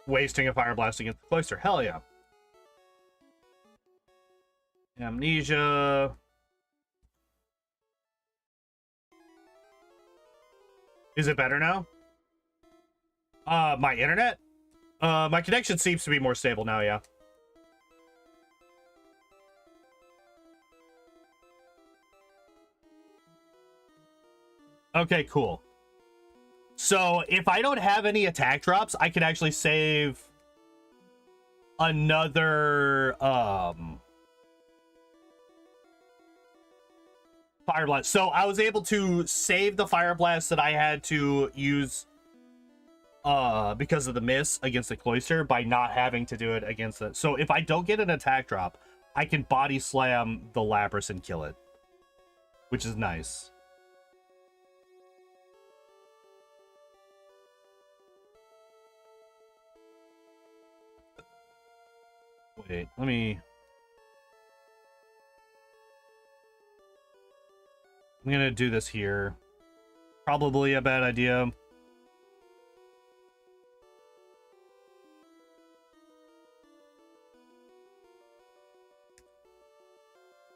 wasting a Fire Blast against the Cloister. Hell yeah. Amnesia. Is it better now? My internet? My connection seems to be more stable now, yeah. Okay, cool. So if I don't have any attack drops, I can actually save another Fire Blast. So I was able to save the Fire Blast that I had to use because of the miss against the Cloyster by not having to do it against it. So if I don't get an attack drop, I can body slam the Lapras and kill it, which is nice. Wait, let me... I'm gonna do this here. Probably a bad idea.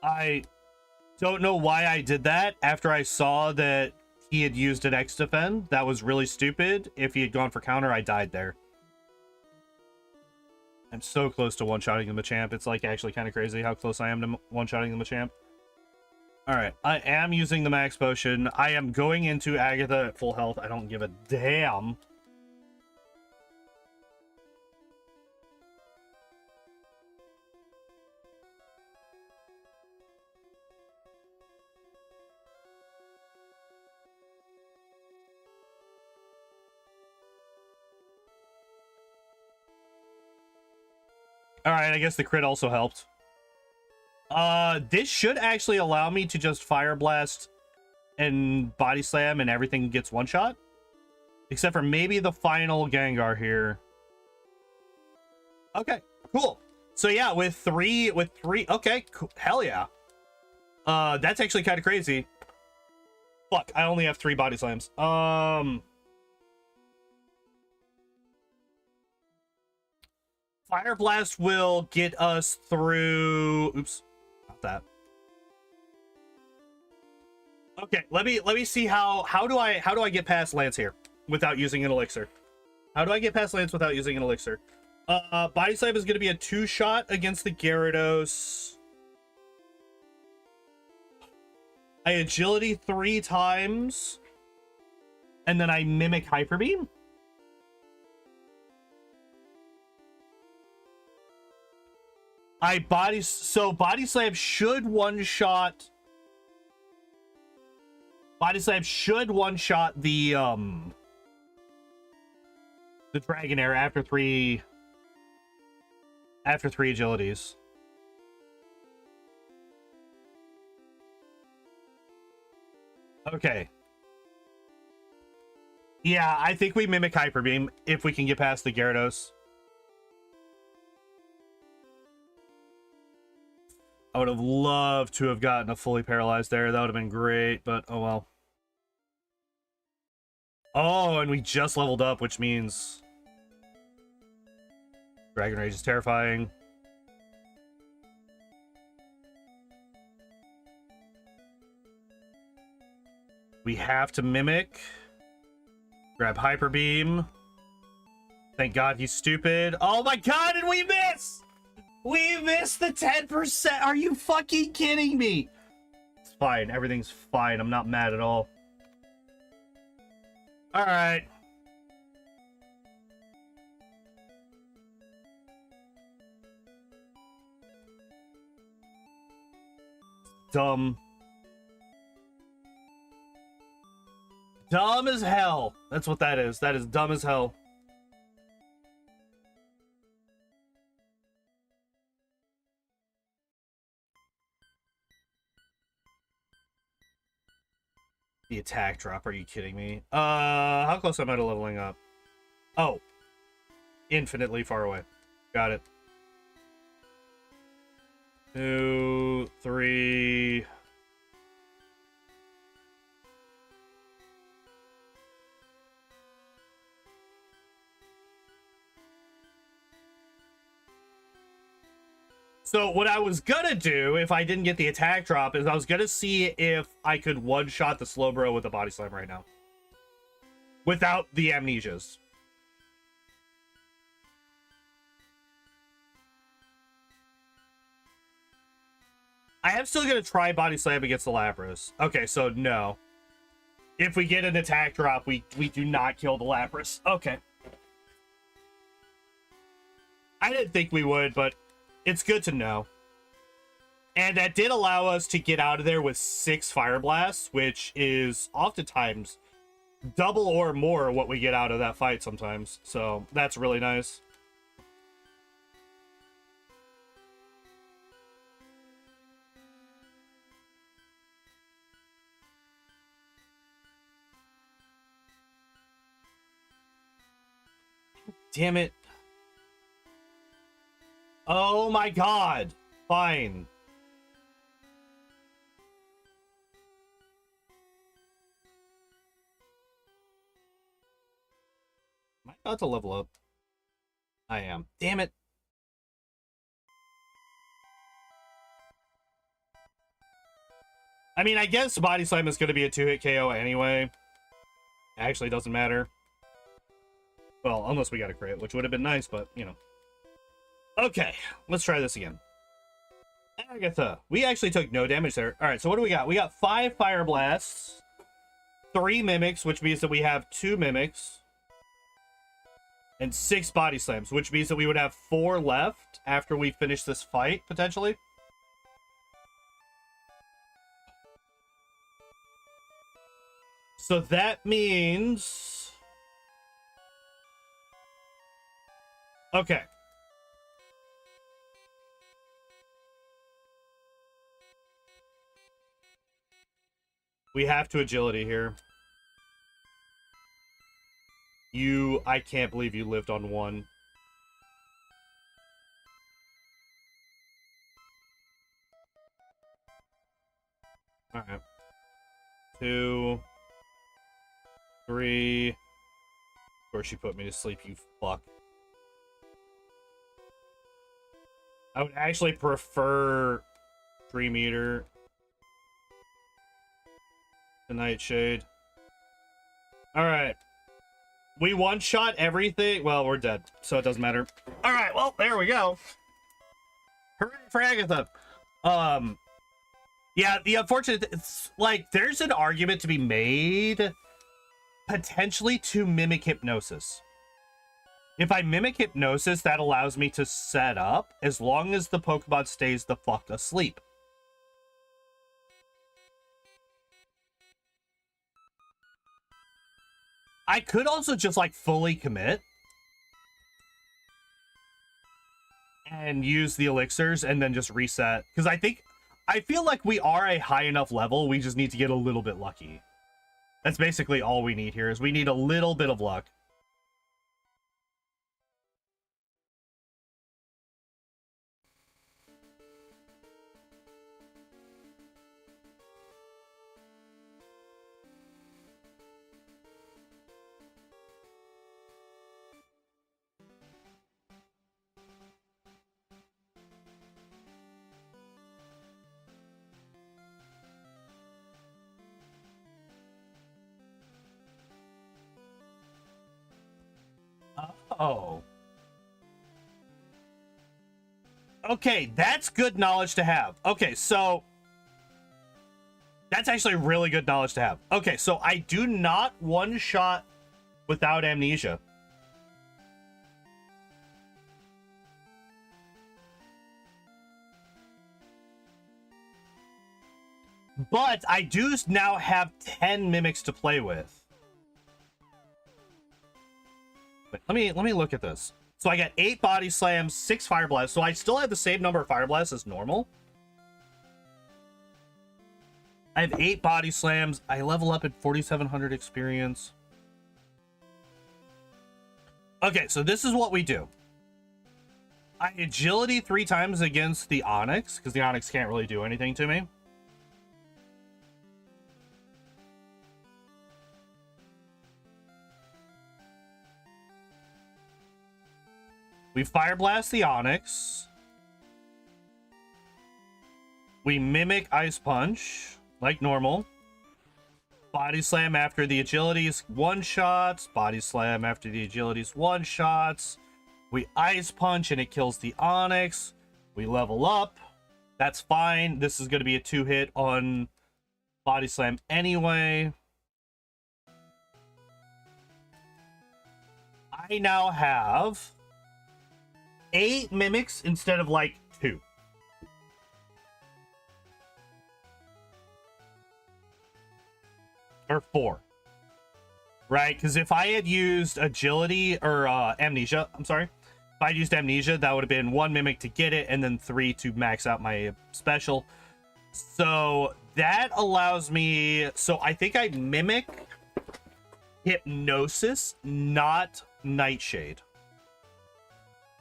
I don't know why I did that after I saw that he had used an X defend. That was really stupid. If he had gone for counter, I died there. I'm so close to one-shotting the Machamp. It's like actually kind of crazy how close I am to one-shotting the Machamp. Alright, I am using the max potion. I am going into Agatha at full health. I don't give a damn. Alright, I guess the crit also helped. This should actually allow me to just Fire Blast and Body Slam and everything gets one shot. Except for maybe the final Gengar here. Okay, cool. So yeah, with three, okay, cool. Hell yeah. That's actually kind of crazy. Fuck, I only have 3 Body Slams. Fire Blast will get us through... Oops. Not that. Okay, let me see how do I get past Lance here without using an elixir? How do I get past Lance without using an elixir? Body Slam is going to be a 2-shot against the Gyarados. I agility 3 times. And then I mimic Hyper Beam. Body Slam should one-shot. Body Slam should one-shot the Dragonair after 3 agilities. Okay. Yeah, I think we mimic Hyper Beam if we can get past the Gyarados. I would have loved to have gotten a fully paralyzed there. That would have been great, but oh well. Oh, and we just leveled up, which means Dragon Rage is terrifying. We have to mimic. Grab Hyper Beam. Thank God he's stupid. Oh my God, did we miss? We missed the 10%. Are you fucking kidding me? It's fine. Everything's fine. I'm not mad at all. All right. Dumb. Dumb as hell. That's what that is. That is dumb as hell. The attack drop, are you kidding me? How close am I to leveling up? Oh. Infinitely far away. Got it. 2, 3... So what I was gonna do, if I didn't get the attack drop, is I was gonna see if I could one-shot the Slowbro with a Body Slam right now. Without the amnesias. I am still gonna try Body Slam against the Lapras. Okay, so no. If we get an attack drop, we do not kill the Lapras. Okay. I didn't think we would, but it's good to know. And that did allow us to get out of there with 6 Fire Blasts, which is oftentimes double or more what we get out of that fight sometimes. So that's really nice. Damn it. Oh my god. Fine. Am I about to level up? I am. Damn it. I mean, I guess Body Slam is going to be a 2-hit KO anyway. Actually, doesn't matter. Well, unless we got a crit, which would have been nice, but, you know. Okay, let's try this again. Agatha. We actually took no damage there. All right, so what do we got? We got 5 Fire Blasts, 3 Mimics, which means that we have 2 Mimics, and 6 Body Slams, which means that we would have 4 left after we finish this fight, potentially. So that means... Okay. We have to agility here. I can't believe you lived on 1. All right. 2, 3. Of course you put me to sleep, you fuck. I would actually prefer Dream Eater to Nightshade. Alright. We one-shot everything. Well, we're dead, so it doesn't matter. Alright, well, there we go. Hooray for Agatha. Yeah, the unfortunate... It's like, there's an argument to be made potentially to mimic Hypnosis. If I mimic Hypnosis, that allows me to set up as long as the Pokemon stays the fuck asleep. I could also just, like, fully commit and use the elixirs and then just reset. Because I feel like we are a high enough level, we just need to get a little bit lucky. That's basically all we need here, is we need a little bit of luck. Oh. Okay, that's good knowledge to have. Okay, so... That's actually really good knowledge to have. Okay, so I do not one-shot without amnesia. But I do now have 10 mimics to play with. Wait, let me look at this. So I got 8 Body Slams, 6 Fire Blasts. So I still have the same number of Fire Blasts as normal. I have 8 Body Slams. I level up at 4,700 experience. Okay, so this is what we do. I agility 3 times against the Onix, because the Onix can't really do anything to me. We Fire Blast the Onix. We Mimic Ice Punch, like normal. Body Slam after the agilities, 1-shots. Body Slam after the agilities, 1-shots. We Ice Punch and it kills the Onix. We level up. That's fine. This is going to be a 2-hit on Body Slam anyway. I now have 8 mimics instead of like 2. Or 4. Right? Because if I had used agility or amnesia, I'm sorry. If I'd used amnesia, that would have been 1 mimic to get it and then 3 to max out my special. So that allows me. So I think I mimic hypnosis, not nightshade.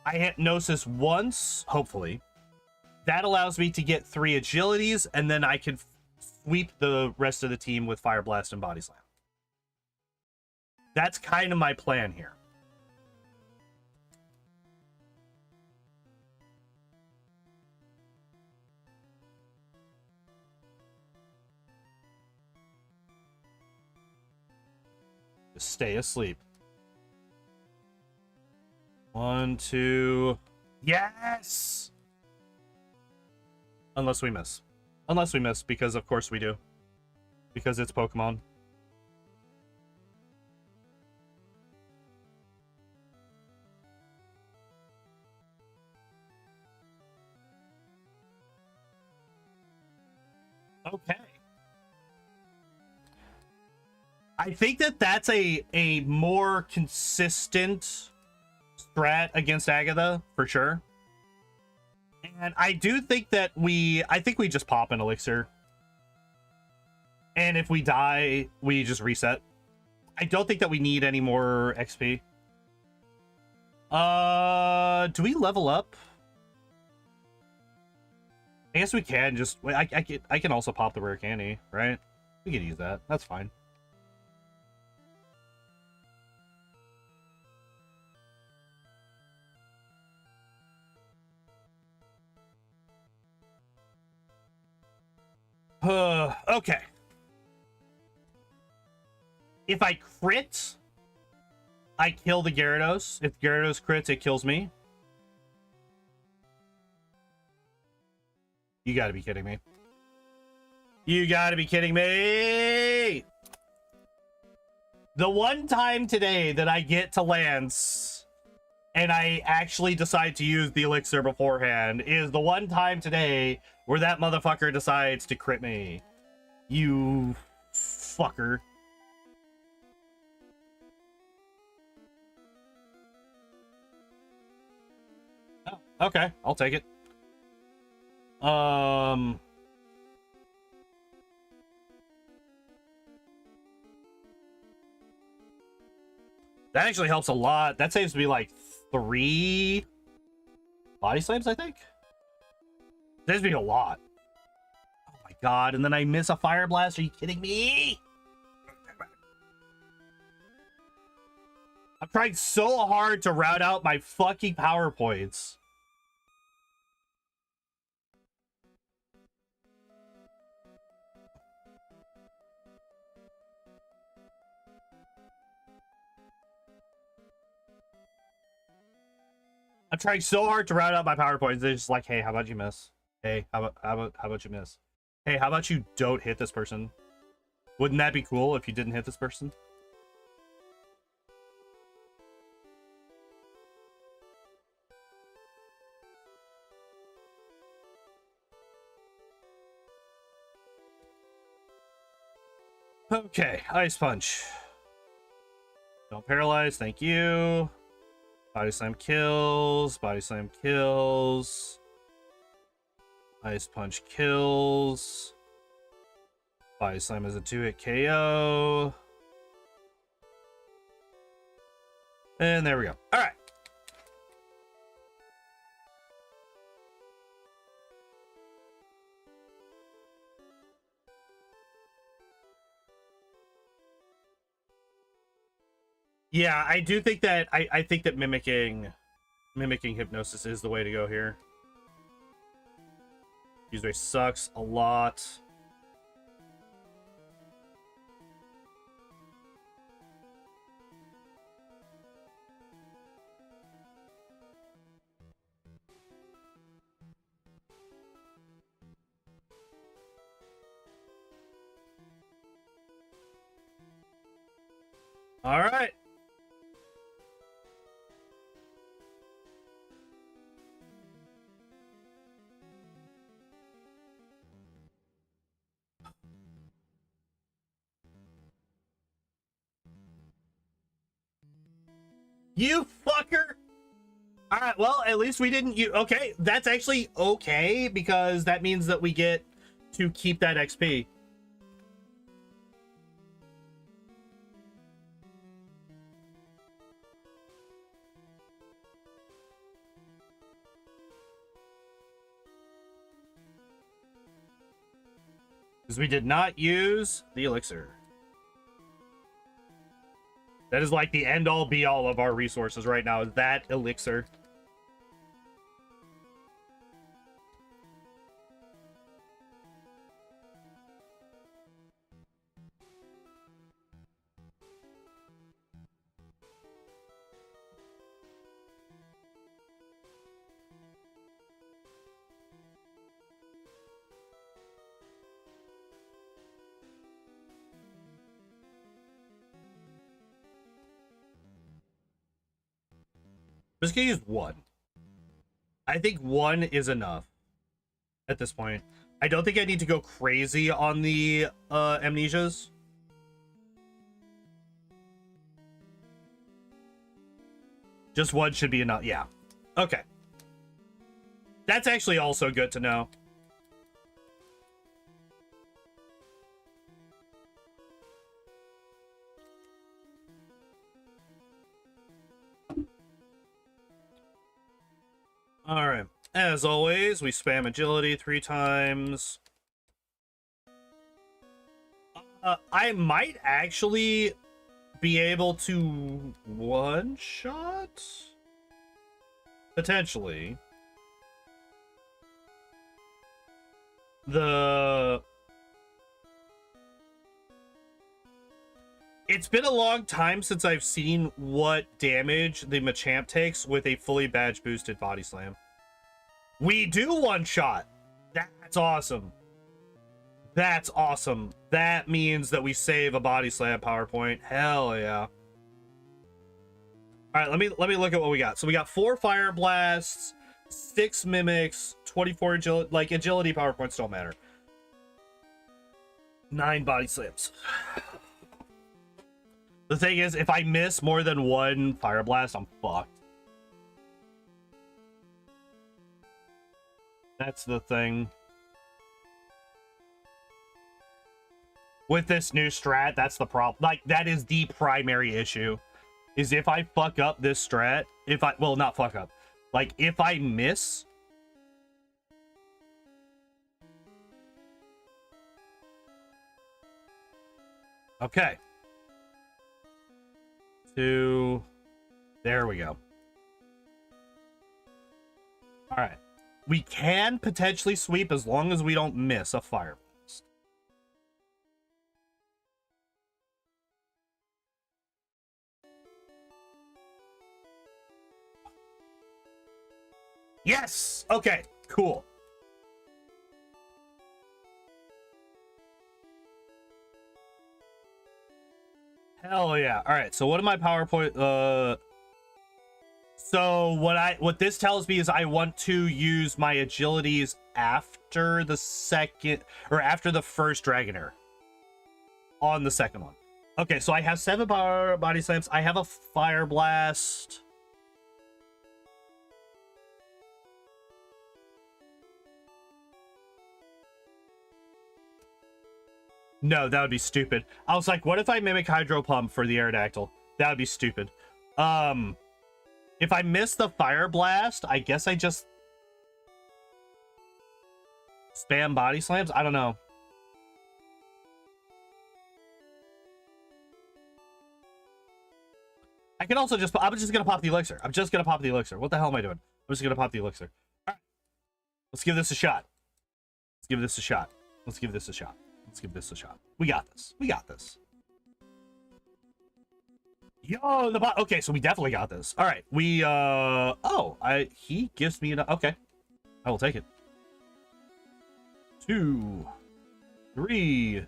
I hypnosis once, hopefully. That allows me to get 3 agilities, and then I can sweep the rest of the team with Fire Blast and Body Slam. That's kind of my plan here. Just stay asleep. 1, 2. Yes! Unless we miss. Unless we miss, because of course we do. Because it's Pokemon. Okay. I think that that's a more consistent strat against Agatha, for sure. And I do think that I think we just pop an elixir. And if we die, we just reset. I don't think that we need any more XP. Do we level up? I guess we can just... I can also pop the rare candy, right? We can use that. That's fine. Okay. If I crit, I kill the Gyarados. If Gyarados crits, it kills me. You gotta be kidding me. You gotta be kidding me! The one time today that I get to Lance and I actually decide to use the elixir beforehand is the one time today where that motherfucker decides to crit me. You fucker. Oh, okay, I'll take it. That actually helps a lot. That saves me like 3 body slams, I think. Saves me a lot. Oh my god, and then I miss a Fire Blast. Are you kidding me? I'm trying so hard to route out my fucking PowerPoints. I'm trying so hard to route out my PowerPoints. They're just like, hey, how about you miss? Hey, how about you miss? Hey, how about you don't hit this person? Wouldn't that be cool if you didn't hit this person? Okay, Ice Punch. Don't paralyze, thank you. Body Slam kills. Body Slam kills. Ice Punch kills. Body Slam is a 2-hit KO. And there we go. All right. Yeah, I do think that I think that mimicking hypnosis is the way to go here. Use Ray sucks a lot. All right. You fucker! Alright, well, at least we didn't use... Okay, that's actually okay, because that means that we get to keep that XP. Because we did not use the elixir. That is like the end-all be-all of our resources right now, is that elixir. I'm just gonna use one. I think one is enough at this point. I don't think I need to go crazy on the amnesias. Just one should be enough. Yeah. Okay. That's actually also good to know. All right. As always, we spam agility 3 times. I might actually be able to one-shot? Potentially. It's been a long time since I've seen what damage the Machamp takes with a fully badge boosted body slam. We do one shot. That's awesome. That's awesome. That means that we save a body slam PowerPoint. Hell yeah. All right, let me look at what we got. So we got 4 fire blasts, 6 mimics, 24 agility. Like agility PowerPoints don't matter. 9 body slams. The thing is, if I miss more than 1 fire blast, I'm fucked. That's the thing. With this new strat, that's the problem. Like, that is the primary issue. Is if I fuck up this strat, well, not fuck up. Like, if I miss... Okay. 2. There we go. All right. We can potentially sweep as long as we don't miss a fire blast. Yes! Okay, cool. Hell yeah. All right, so what am my PowerPoint? So what this tells me is I want to use my agilities after the second, or after the first Dragonair. On the second one. Okay, so I have 7 power body slams. I have a fire blast. No, that would be stupid. I was like, what if I mimic Hydro Pump for the Aerodactyl? That would be stupid. If I miss the Fire Blast, I guess I just spam body slams? I don't know. I can also just... I'm just going to pop the elixir. I'm just going to pop the elixir. What the hell am I doing? I'm just going to pop the elixir. All right. Let's give this a shot. Let's give this a shot. Let's give this a shot. Let's give this a shot. We got this. We got this. Yo, the bot. Okay, so we definitely got this. All right. We, oh, he gives me an... Okay. I will take it. 2, 3.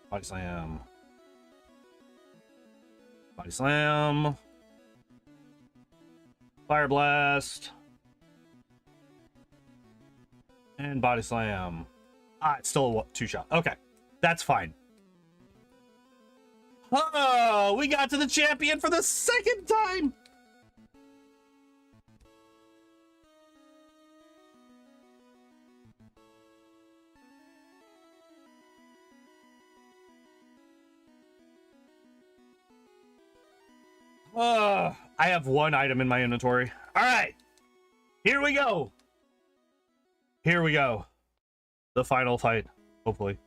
Body slam. Body slam. Fire blast. And body slam. Ah, it's still a 2-shot. Okay. That's fine. Oh, we got to the champion for the second time. I have one item in my inventory. All right, here we go. Here we go. The final fight. Hopefully.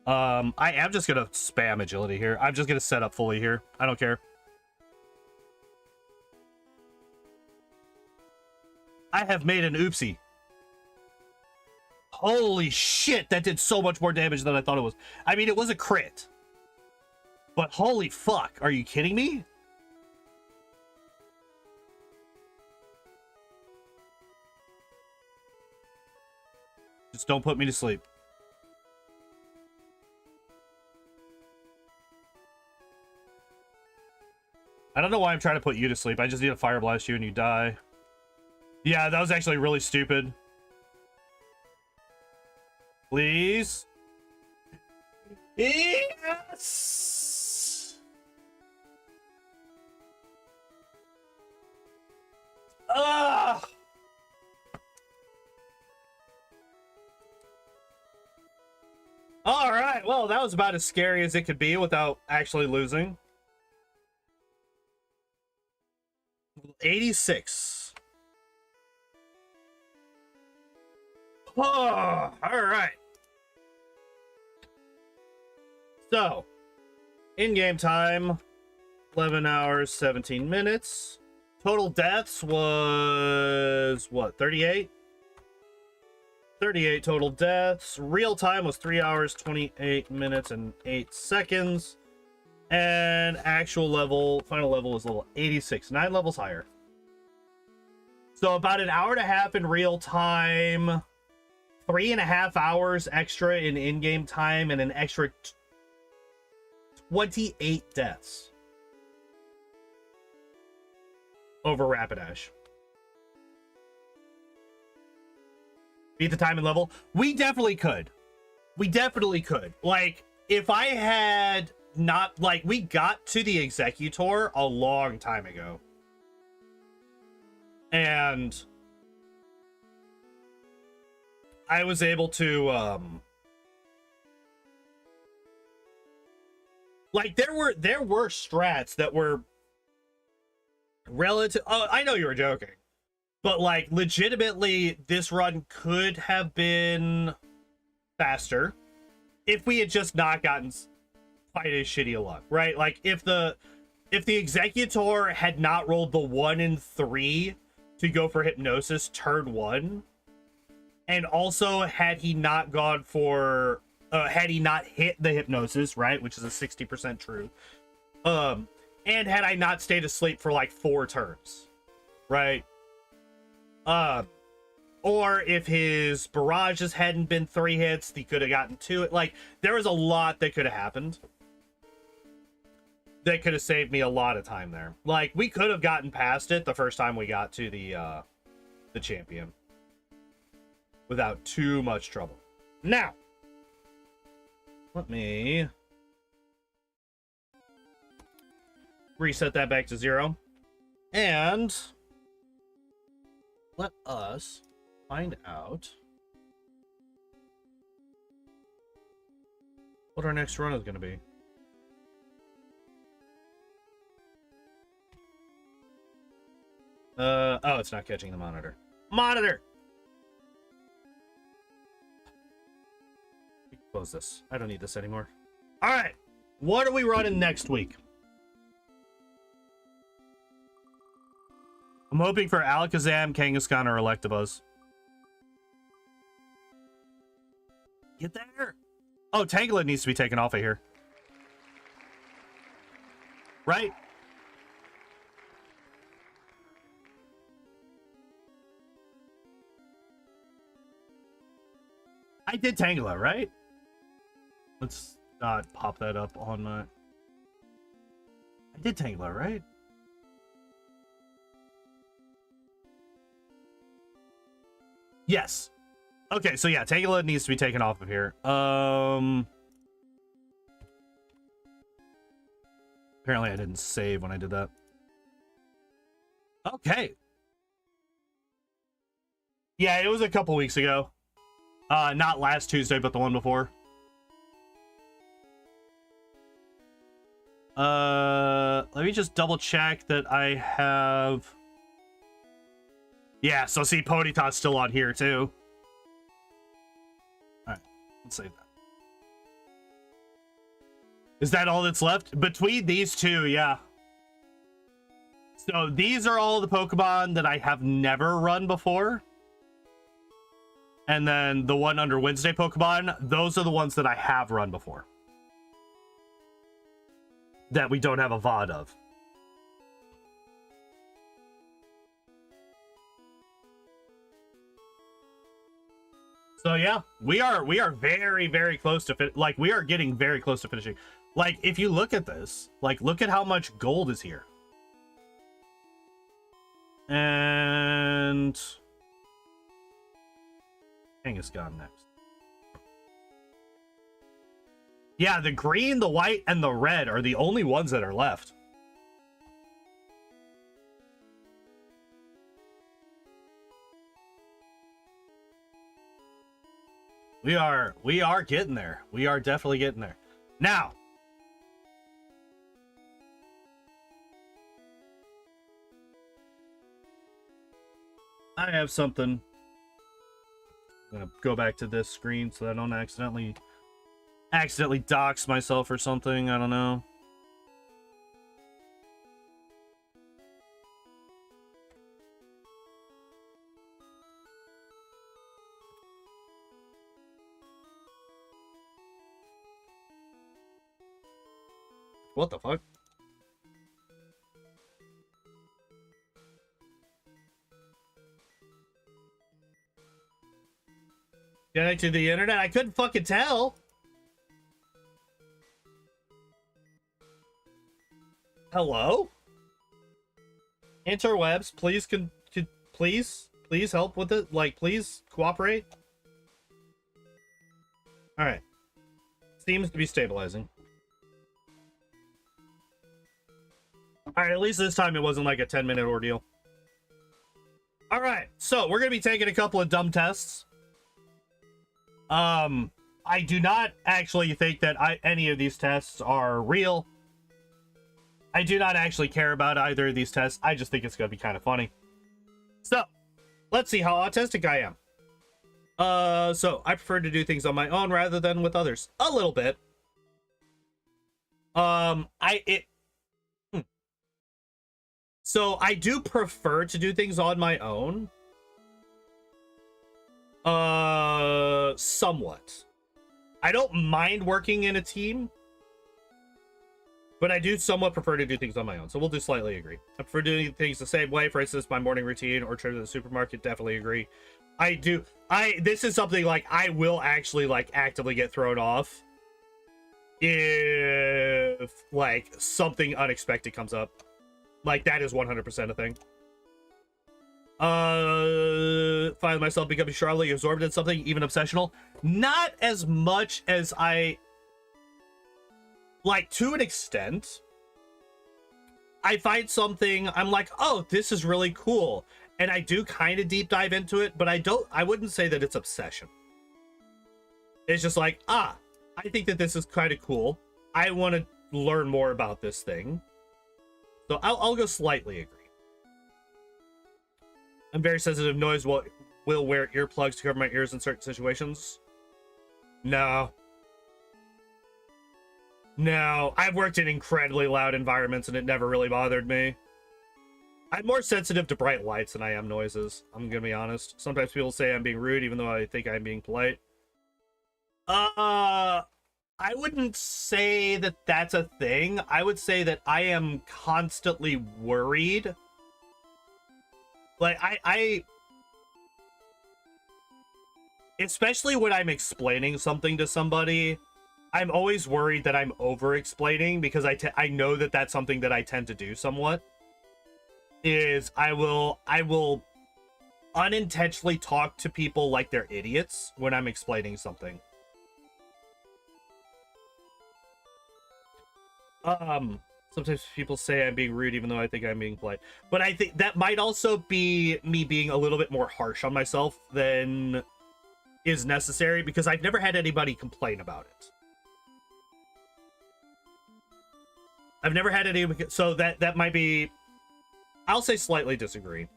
I am just gonna spam agility here. I'm just gonna set up fully here. I don't care. I have made an oopsie. Holy shit, that did so much more damage than I thought it was. I mean, it was a crit. But holy fuck, are you kidding me? Just don't put me to sleep. I don't know why I'm trying to put you to sleep. I just need to fire blast you and you die. Yeah, that was actually really stupid. Please. Yes! Ugh! All right, well, that was about as scary as it could be without actually losing. 86. Oh, all right. So, in-game time, 11 hours, 17 minutes. Total deaths was, what, 38? 38 total deaths. Real time was 3 hours, 28 minutes, and 8 seconds. And actual level, final level is level 86, 9 levels higher. So about an hour and a half in real time, 3.5 hours extra in in-game time, and an extra 28 deaths over Rapidash. Beat the time and level? We definitely could. We definitely could. Like, if I had not, like, we got to the Executor a long time ago. And I was able to, like, there were strats that were relative. Oh, I know you were joking. But, like, legitimately, this run could have been faster if we had just not gotten quite as shitty a luck, right? Like, if the Executor had not rolled the 1 and 3 to go for Hypnosis turn 1, and also had he not gone for, had he not hit the Hypnosis, right, which is a 60% true, and had I not stayed asleep for, like, 4 turns, right? Or if his barrages hadn't been 3 hits, he could have gotten 2. Like, there was a lot that could have happened. That could have saved me a lot of time there. Like, we could have gotten past it the first time we got to the champion without too much trouble. Now, let me reset that back to 0. And let us find out what our next run is going to be. Oh, it's not catching the monitor. Monitor! Close this. I don't need this anymore. All right. What are we running next week? I'm hoping for Alakazam, Kangaskhan, or Electabuzz. Get there. Oh, Tangela needs to be taken off of here. Right? I did Tangela, right? Let's not pop that up on my... I did Tangela, right? Yes. Okay, so yeah, Tangela needs to be taken off of here. Apparently I didn't save when I did that. Okay. Yeah, it was a couple weeks ago. Not last Tuesday, but the one before. Let me just double check that I have... Yeah, so see, Ponyta's still on here, too. Alright, let's save that. Is that all that's left? Between these two, yeah. So these are all the Pokemon that I have never run before. And then the one under Wednesday Pokemon, those are the ones that I have run before. That we don't have a VOD of. So yeah, we are very, very close to we are getting very close to finishing. Like, if you look at this, like, look at how much gold is here. And Kangaskhan next. Yeah, the green, the white, and the red are the only ones that are left. We are getting there. We are definitely getting there. Now, I have something. I'm gonna go back to this screen so I don't accidentally dox myself or something. I don't know. What the fuck? Connect to the internet? I couldn't fucking tell. Hello? Interwebs, please please help with it. Like, please cooperate. Alright. Seems to be stabilizing. Alright, at least this time it wasn't like a 10-minute ordeal. Alright, so we're gonna be taking a couple of dumb tests. I do not actually think that any of these tests are real. I do not actually care about either of these tests. I just think it's going to be kind of funny. So, let's see how autistic I am. So, I prefer to do things on my own rather than with others. A little bit. So, I do prefer to do things on my own. Somewhat. I don't mind working in a team, but I do somewhat prefer to do things on my own. So we'll do slightly agree. I prefer doing things the same way. For instance, my morning routine or trip to the supermarket, definitely agree. This is something like I will actually like actively get thrown off if like something unexpected comes up. Like that is 100% a thing. Find myself becoming strongly absorbed in something, even obsessional. Not as much as I like, to an extent. I find something, I'm like, oh, this is really cool, and I do kind of deep dive into it, but I wouldn't say that it's obsession. It's just like, I think that this is kind of cool. I want to learn more about this thing. So I'll go slightly agree. I'm very sensitive to noise. Will wear earplugs to cover my ears in certain situations. No. I've worked in incredibly loud environments and it never really bothered me. I'm more sensitive to bright lights than I am noises. I'm gonna be honest. Sometimes people say I'm being rude even though I think I'm being polite. I wouldn't say that that's a thing. I would say that I am constantly worried. Like, I especially when I'm explaining something to somebody, I'm always worried that I'm over-explaining because I know that that's something that I tend to do somewhat. Is I will unintentionally talk to people like they're idiots when I'm explaining something. Sometimes people say I'm being rude even though I think I'm being polite. But I think that might also be me being a little bit more harsh on myself than is necessary, because I've never had anybody complain about it. I've never had any, so that might be, I'll say slightly disagree.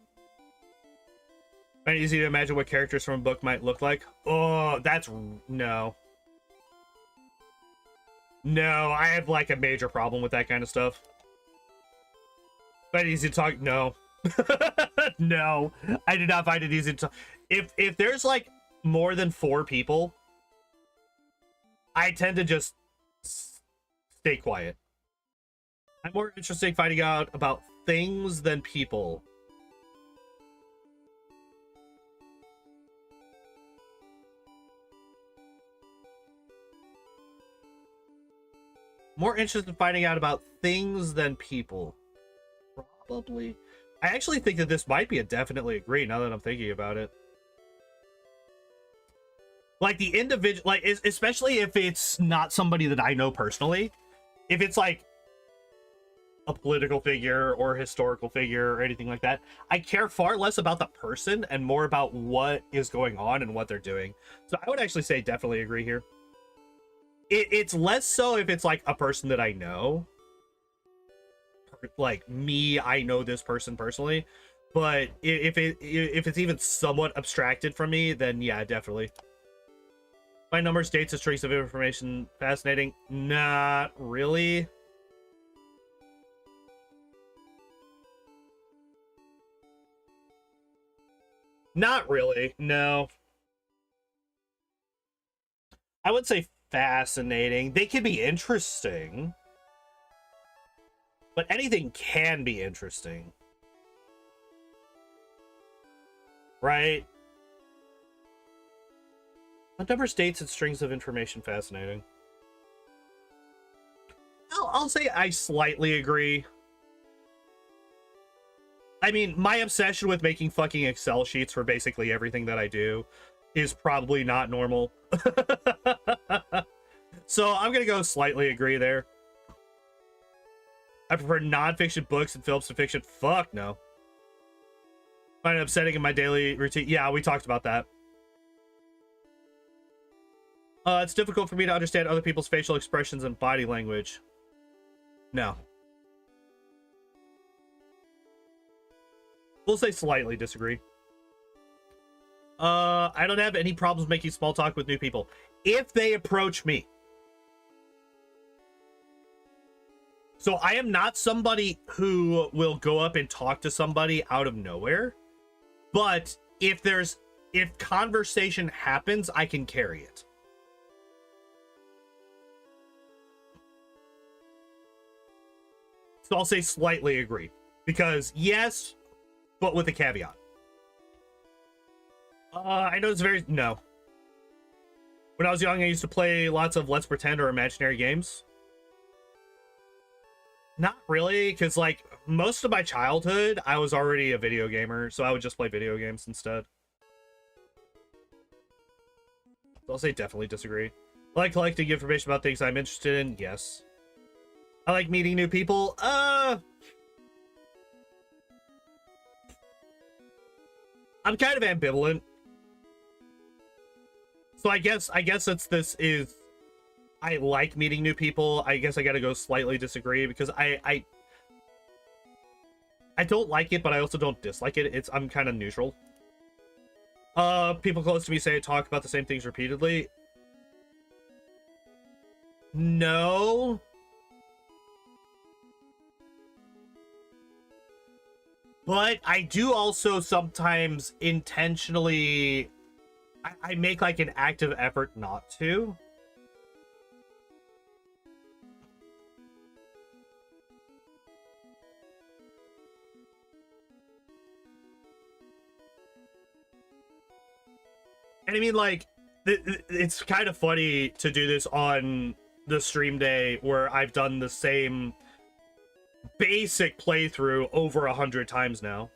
Find it easy to imagine what characters from a book might look like. Oh, that's, no. No, I have like a major problem with that kind of stuff. Find it easy to talk, no. No, I do not find it easy to talk. If there's like more than 4 people, I tend to just stay quiet. I'm more interested in finding out about things than people. More interested in finding out about things than people. Probably. I actually think that this might be a definitely agree now that I'm thinking about it. Like the individual, like especially if it's not somebody that I know personally. If it's like a political figure or a historical figure or anything like that, I care far less about the person and more about what is going on and what they're doing. So I would actually say definitely agree here. It's less so if it's like a person that I know. Like me, I know this person personally. But if it's even somewhat abstracted from me, then yeah, definitely. Find numbers, dates, and streaks of information fascinating. Not really. Not really, no. I would say fascinating. They can be interesting. But anything can be interesting. Right? What numbers, dates, and strings of information fascinating? I'll say I slightly agree. I mean, my obsession with making fucking Excel sheets for basically everything that I do is probably not normal. So I'm gonna go slightly agree there. I prefer non-fiction books and films to fiction. Fuck no. Find it upsetting in my daily routine. Yeah, we talked about that. It's difficult for me to understand other people's facial expressions and body language. No. We'll say slightly disagree. I don't have any problems making small talk with new people if they approach me. So I am not somebody who will go up and talk to somebody out of nowhere. But if conversation happens, I can carry it. So I'll say slightly agree. Because yes, but with a caveat. I know it's very... No. When I was young, I used to play lots of Let's Pretend or imaginary games. Not really, because, like, most of my childhood, I was already a video gamer, so I would just play video games instead. So I'll say definitely disagree. I like collecting information about things I'm interested in. Yes. I like meeting new people. I'm kind of ambivalent. So I guess I like meeting new people. I guess I gotta go slightly disagree because I don't like it, but I also don't dislike it. I'm kind of neutral. People close to me say talk about the same things repeatedly. No. But I do also sometimes intentionally... I make like an active effort not to. And I mean, like, it's kind of funny to do this on the stream day where I've done the same basic playthrough over 100 times now.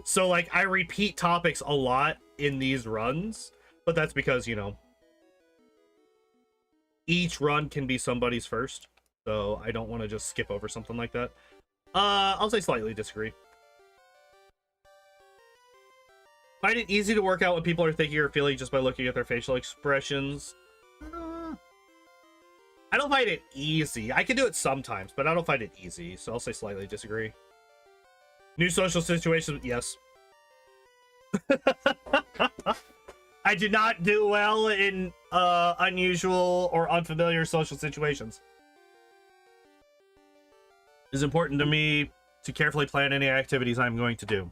So, like, I repeat topics a lot in these runs, but that's because, you know, each run can be somebody's first. so I don't want to just skip over something like that. I'll say slightly disagree. Find it easy to work out what people are thinking or feeling just by looking at their facial expressions. I don't find it easy. I can do it sometimes, but I don't find it easy, so I'll say slightly disagree. New social situations, yes. I do not do well in unusual or unfamiliar social situations. It is important to me to carefully plan any activities I'm going to do.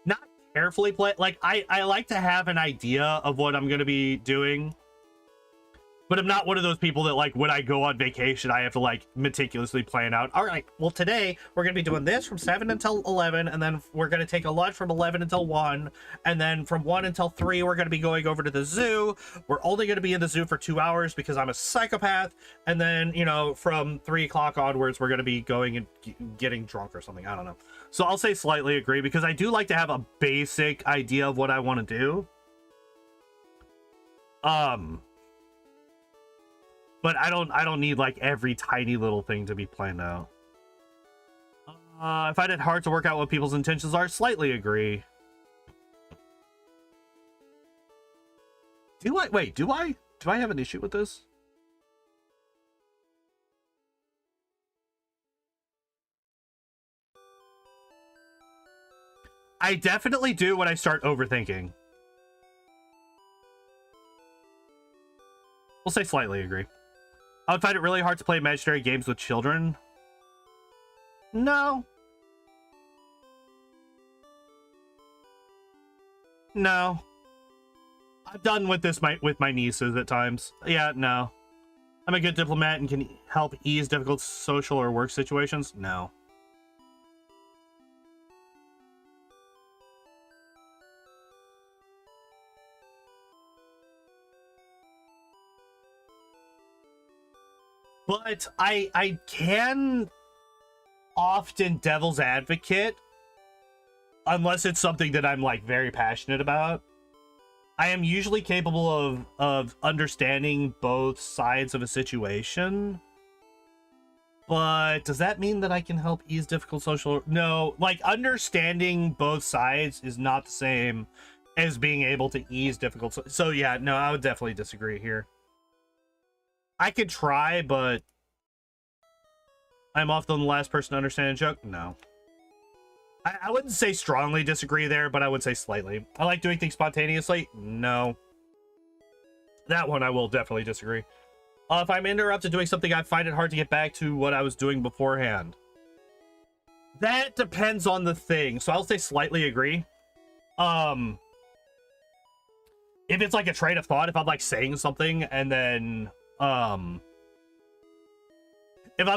Not carefully plan, like I like to have an idea of what I'm going to be doing. But I'm not one of those people that, like, when I go on vacation, I have to, like, meticulously plan out. All right, well, today we're going to be doing this from 7 until 11, and then we're going to take a lunch from 11 until 1, and then from 1 until 3, we're going to be going over to the zoo. We're only going to be in the zoo for 2 hours because I'm a psychopath, and then, you know, from 3 o'clock onwards, we're going to be going and getting drunk or something. I don't know. So I'll say slightly agree, because I do like to have a basic idea of what I want to do. But I don't need, like, every tiny little thing to be planned out. I find it hard to work out what people's intentions are. Slightly agree. Do I have an issue with this? I definitely do when I start overthinking. We'll say slightly agree. I would find it really hard to play imaginary games with children. No. No. I've done with this with my nieces at times. Yeah, no. I'm a good diplomat and can help ease difficult social or work situations. No. But I can often devil's advocate unless it's something that I'm, like, very passionate about. I am usually capable of understanding both sides of a situation. But does that mean that I can help ease difficult social? No, like, understanding both sides is not the same as being able to ease difficult. So yeah, no, I would definitely disagree here. I could try, but I'm often the last person to understand a joke. No. I wouldn't say strongly disagree there, but I would say slightly. I like doing things spontaneously. No. That one I will definitely disagree. If I'm interrupted doing something, I find it hard to get back to what I was doing beforehand. That depends on the thing. So I'll say slightly agree. If it's like a train of thought, if I'm, like, saying something and then if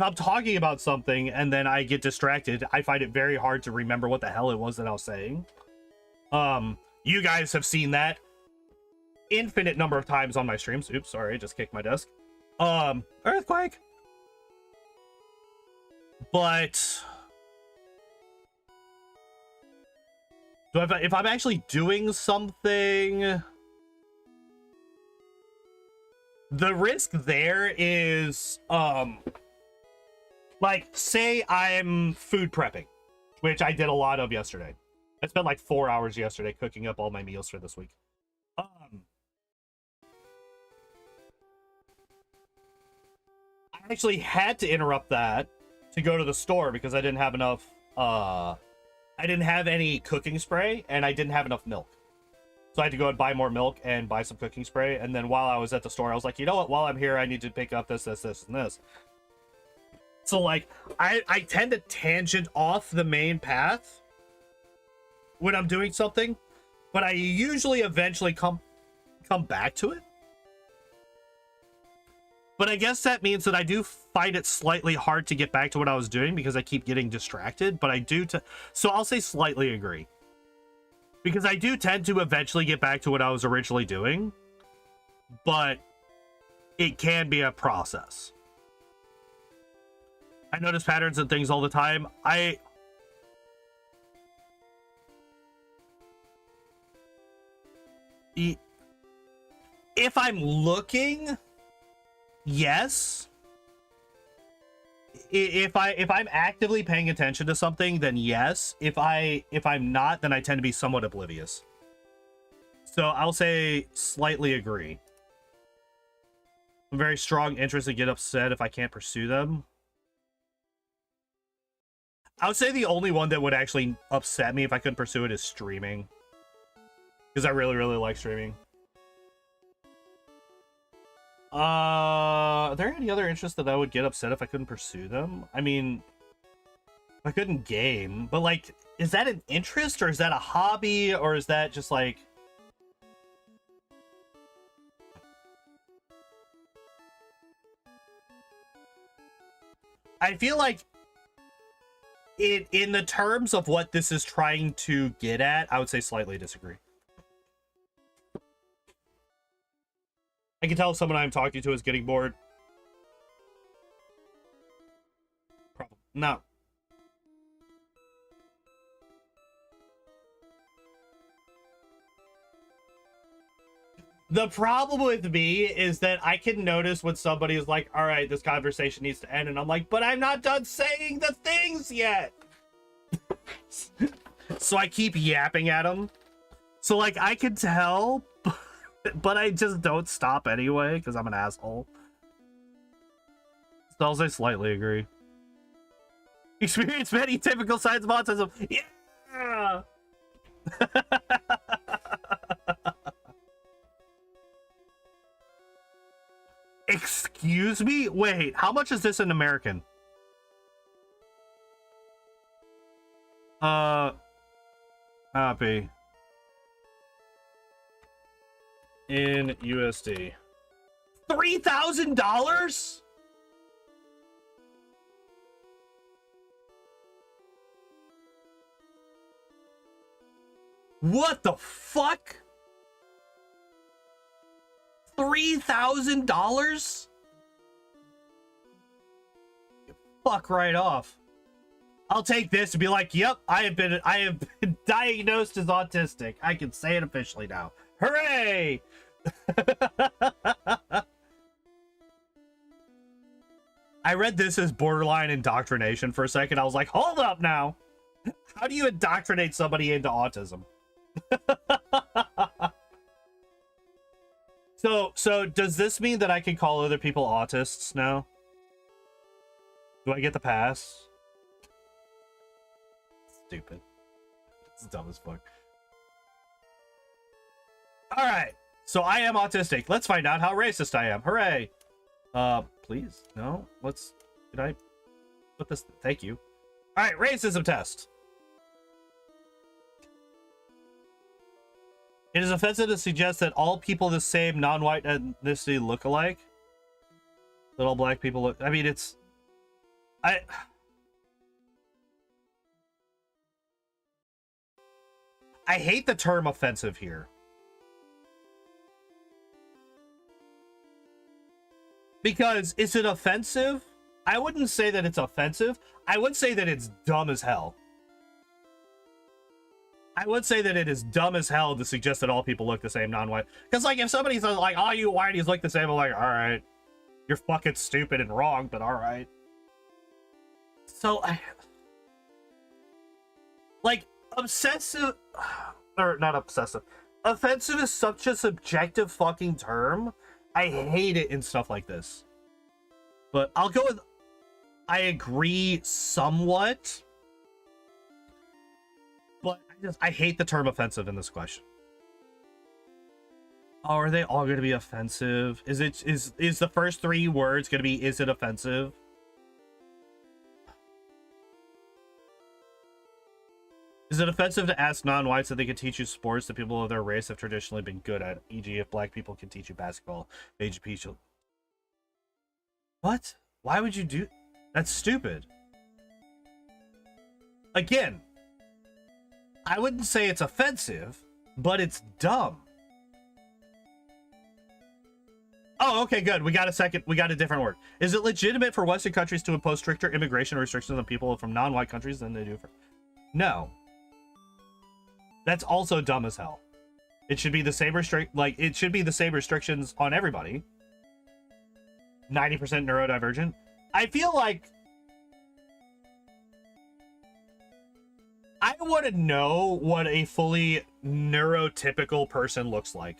I'm talking about something and then I get distracted, I find it very hard to remember what the hell it was that I was saying. You guys have seen that infinite number of times on my streams. Oops, sorry, I just kicked my desk. Earthquake. But if I'm actually doing something, the risk there is, like, say I'm food prepping, which I did a lot of yesterday. I spent like 4 hours yesterday cooking up all my meals for this week. I actually had to interrupt that to go to the store because I didn't have enough, I didn't have any cooking spray and I didn't have enough milk. So I had to go and buy more milk and buy some cooking spray. And then while I was at the store, I was like, you know what? While I'm here, I need to pick up this, this, this, and this. So, like, I tend to tangent off the main path when I'm doing something. But I usually eventually come back to it. But I guess that means that I do find it slightly hard to get back to what I was doing because I keep getting distracted. But I do... So I'll say slightly agree. Because I do tend to eventually get back to what I was originally doing, but it can be a process. I notice patterns and things all the time. If I'm looking, yes. If I'm actively paying attention to something, then yes. If I'm not, then I tend to be somewhat oblivious. So I'll say slightly agree. A very strong interest to get upset if I can't pursue them. I would say the only one that would actually upset me if I couldn't pursue it is streaming. Because I really, really like streaming. Are there any other interests that I would get upset if I couldn't pursue them? I mean, I couldn't game, but like, is that an interest or is that a hobby or is that just like... I feel like in the terms of what this is trying to get at, I would say slightly disagree. I can tell if someone I'm talking to is getting bored. Probably no. The problem with me is that I can notice when somebody is like, all right, this conversation needs to end. And I'm like, but I'm not done saying the things yet. So I keep yapping at them. So like, I can tell, but I just don't stop anyway because I'm an asshole. So I'll say slightly agree. Experience many typical signs of autism. Yeah. Excuse me? Wait, how much is this in American? Copy. In USD. $3,000? What the fuck? $3,000? Fuck right off. I'll take this and be like, yep, I have been diagnosed as autistic. I can say it officially now. Hooray! I read this as borderline indoctrination for a second. I was like, hold up now. How do you indoctrinate somebody into autism? So does this mean that I can call other people autists now? Do I get the pass? Stupid. It's dumb as fuck. Alright. So I am autistic. Let's find out how racist I am. Hooray. Please? No? Let's... Did I put this... Thank you. Alright, racism test. It is offensive to suggest that all people of the same non-white ethnicity look alike. That all black people look... I mean, it's... I hate the term offensive here. Because is it offensive? I wouldn't say that it's offensive. I would say that it's dumb as hell. I would say that it is dumb as hell to suggest that all people look the same non-white. Because, like, if somebody's like, all you whiteys look the same, I'm like, all right. You're fucking stupid and wrong, but all right. So, like, obsessive... Or, not obsessive. Offensive is such a subjective fucking term. I hate it in stuff like this. But I'll go with... I agree somewhat. But I hate the term offensive in this question. Oh, are they all going to be offensive? Is the first three words going to be, is it offensive? Is it offensive to ask non-whites if they could teach you sports that people of their race have traditionally been good at? E.g., if black people can teach you basketball, Asian people... What? Why would you do... That's stupid. Again, I wouldn't say it's offensive, but it's dumb. Oh, okay, good. We got a different word. Is it legitimate for Western countries to impose stricter immigration restrictions on people from non-white countries than they do for... No. That's also dumb as hell. It should be the same it should be the same restrictions on everybody. 90% neurodivergent. I feel like I want to know what a fully neurotypical person looks like.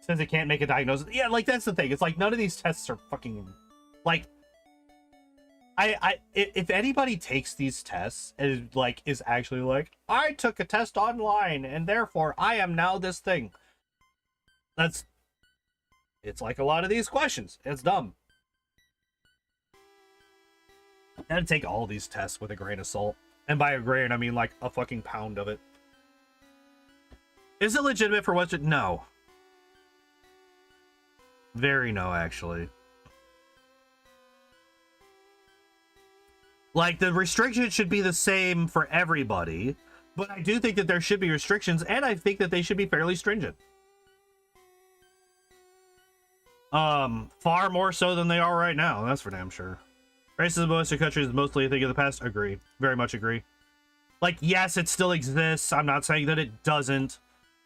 Since they can't make a diagnosis. Yeah, like, that's the thing. It's like, none of these tests are fucking... Like, if anybody takes these tests and, like, is actually like, I took a test online, and therefore I am now this thing. That's... It's like a lot of these questions. It's dumb. I had to take all these tests with a grain of salt. And by a grain, I mean, like, a fucking pound of it. Is it legitimate for Western? No. Very no, actually. Like, the restrictions should be the same for everybody, but I do think that there should be restrictions, and I think that they should be fairly stringent. Far more so than they are right now, that's for damn sure. Racism in Western countries is mostly a thing of the past. Agree. Very much agree. Like, yes, it still exists. I'm not saying that it doesn't.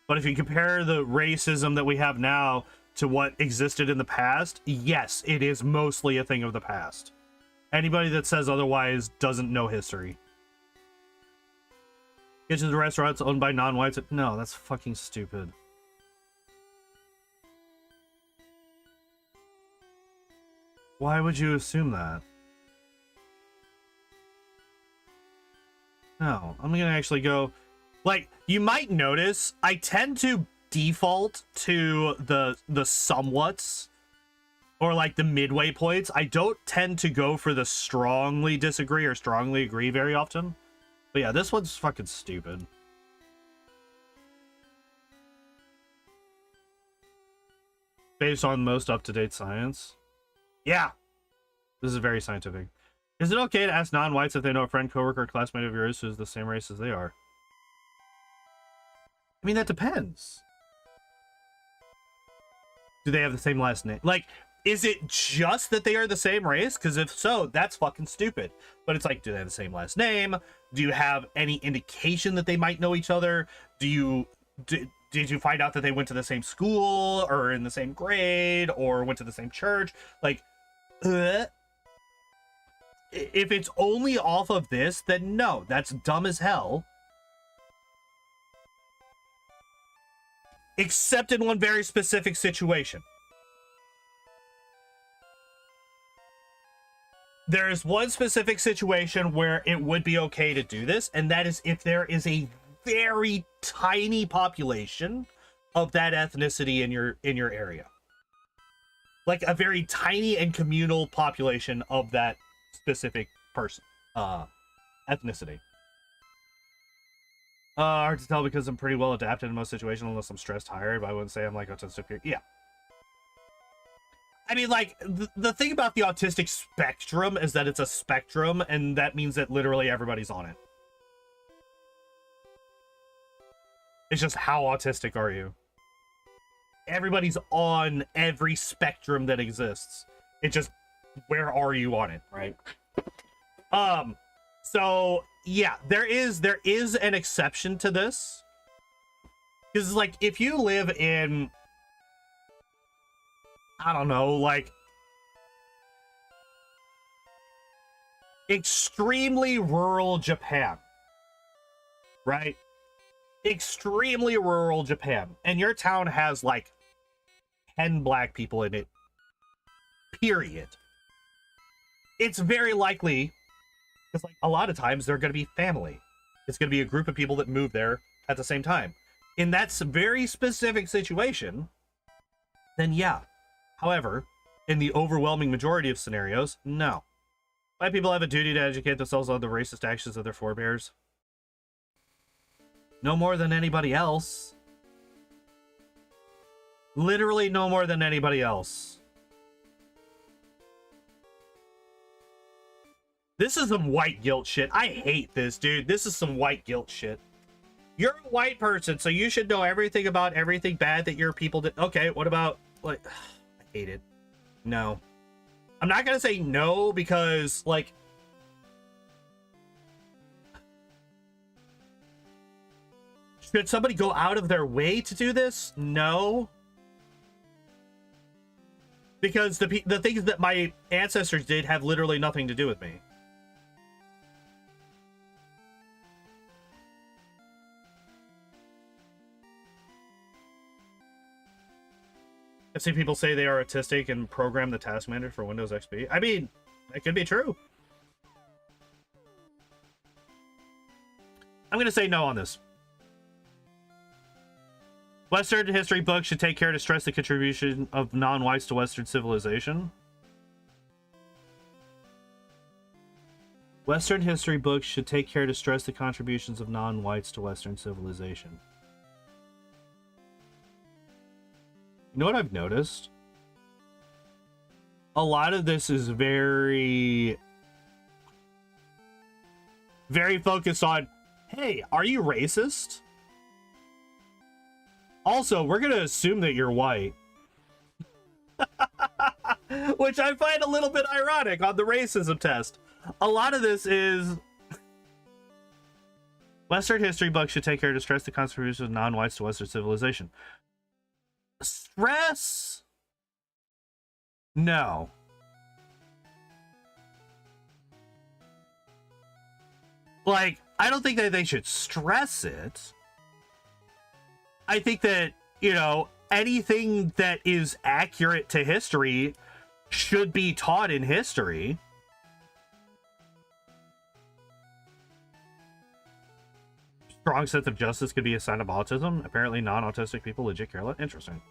But if you compare the racism that we have now to what existed in the past, yes, it is mostly a thing of the past. Anybody that says otherwise doesn't know history. Kitchens and restaurants owned by non-whites. No, that's fucking stupid. Why would you assume that? No, I'm gonna actually go... Like, you might notice, I tend to default to the somewhats, or like the midway points. I don't tend to go for the strongly disagree or strongly agree very often. But yeah, this one's fucking stupid. Based on most up-to-date science. Yeah, this is very scientific. Is it okay to ask non-whites if they know a friend, coworker, or classmate of yours who's the same race as they are? I mean, that depends. Do they have the same last name? Like, is it just that they are the same race? Because if so, that's fucking stupid. But it's like, do they have the same last name? Do you have any indication that they might know each other? Did you find out that they went to the same school or in the same grade or went to the same church? Like, if it's only off of this, then no, that's dumb as hell. Except in one very specific situation. There is one specific situation where it would be okay to do this, and that is if there is a very tiny population of that ethnicity in your area. Like a very tiny and communal population of that specific person, ethnicity. Hard to tell because I'm pretty well adapted in most situations unless I'm stressed tired, but I wouldn't say I'm like autistic. Yeah. I mean, like, the thing about the autistic spectrum is that it's a spectrum, and that means that literally everybody's on it. It's just how autistic are you? Everybody's on every spectrum that exists. It just, where are you on it, right? So yeah, there is an exception to this. Because, like, if you live in, I don't know, like, extremely rural Japan, right? Extremely rural Japan, and your town has like 10 black people in it, period. It's very likely, because like a lot of times they're going to be family. It's going to be a group of people that move there at the same time. In that very specific situation, then yeah. However, in the overwhelming majority of scenarios, no. White people have a duty to educate themselves on the racist actions of their forebears. No more than anybody else. Literally no more than anybody else. This is some white guilt shit. I hate this, dude. This is some white guilt shit. You're a white person, so you should know everything about everything bad that your people did. Okay, what about, like, I hate it. No. I'm not gonna say no because, like, should somebody go out of their way to do this? No. Because the things that my ancestors did have literally nothing to do with me. I've seen people say they are autistic and program the task manager for Windows XP. I mean, that could be true. I'm going to say no on this. Western history books should take care to stress the contribution of non-whites to Western civilization. Western history books should take care to stress the contributions of non-whites to Western civilization. You know what I've noticed? A lot of this is very focused on, hey, are you racist? Also, we're going to assume that you're white. Which I find a little bit ironic on the racism test. A lot of this is... Western history books should take care to stress the contribution of non-whites to Western civilization. Stress? No. Like, I don't think that they should stress it. I think that, you know, anything that is accurate to history should be taught in history. Strong sense of justice could be a sign of autism. Apparently non-autistic people legit care less. Interesting.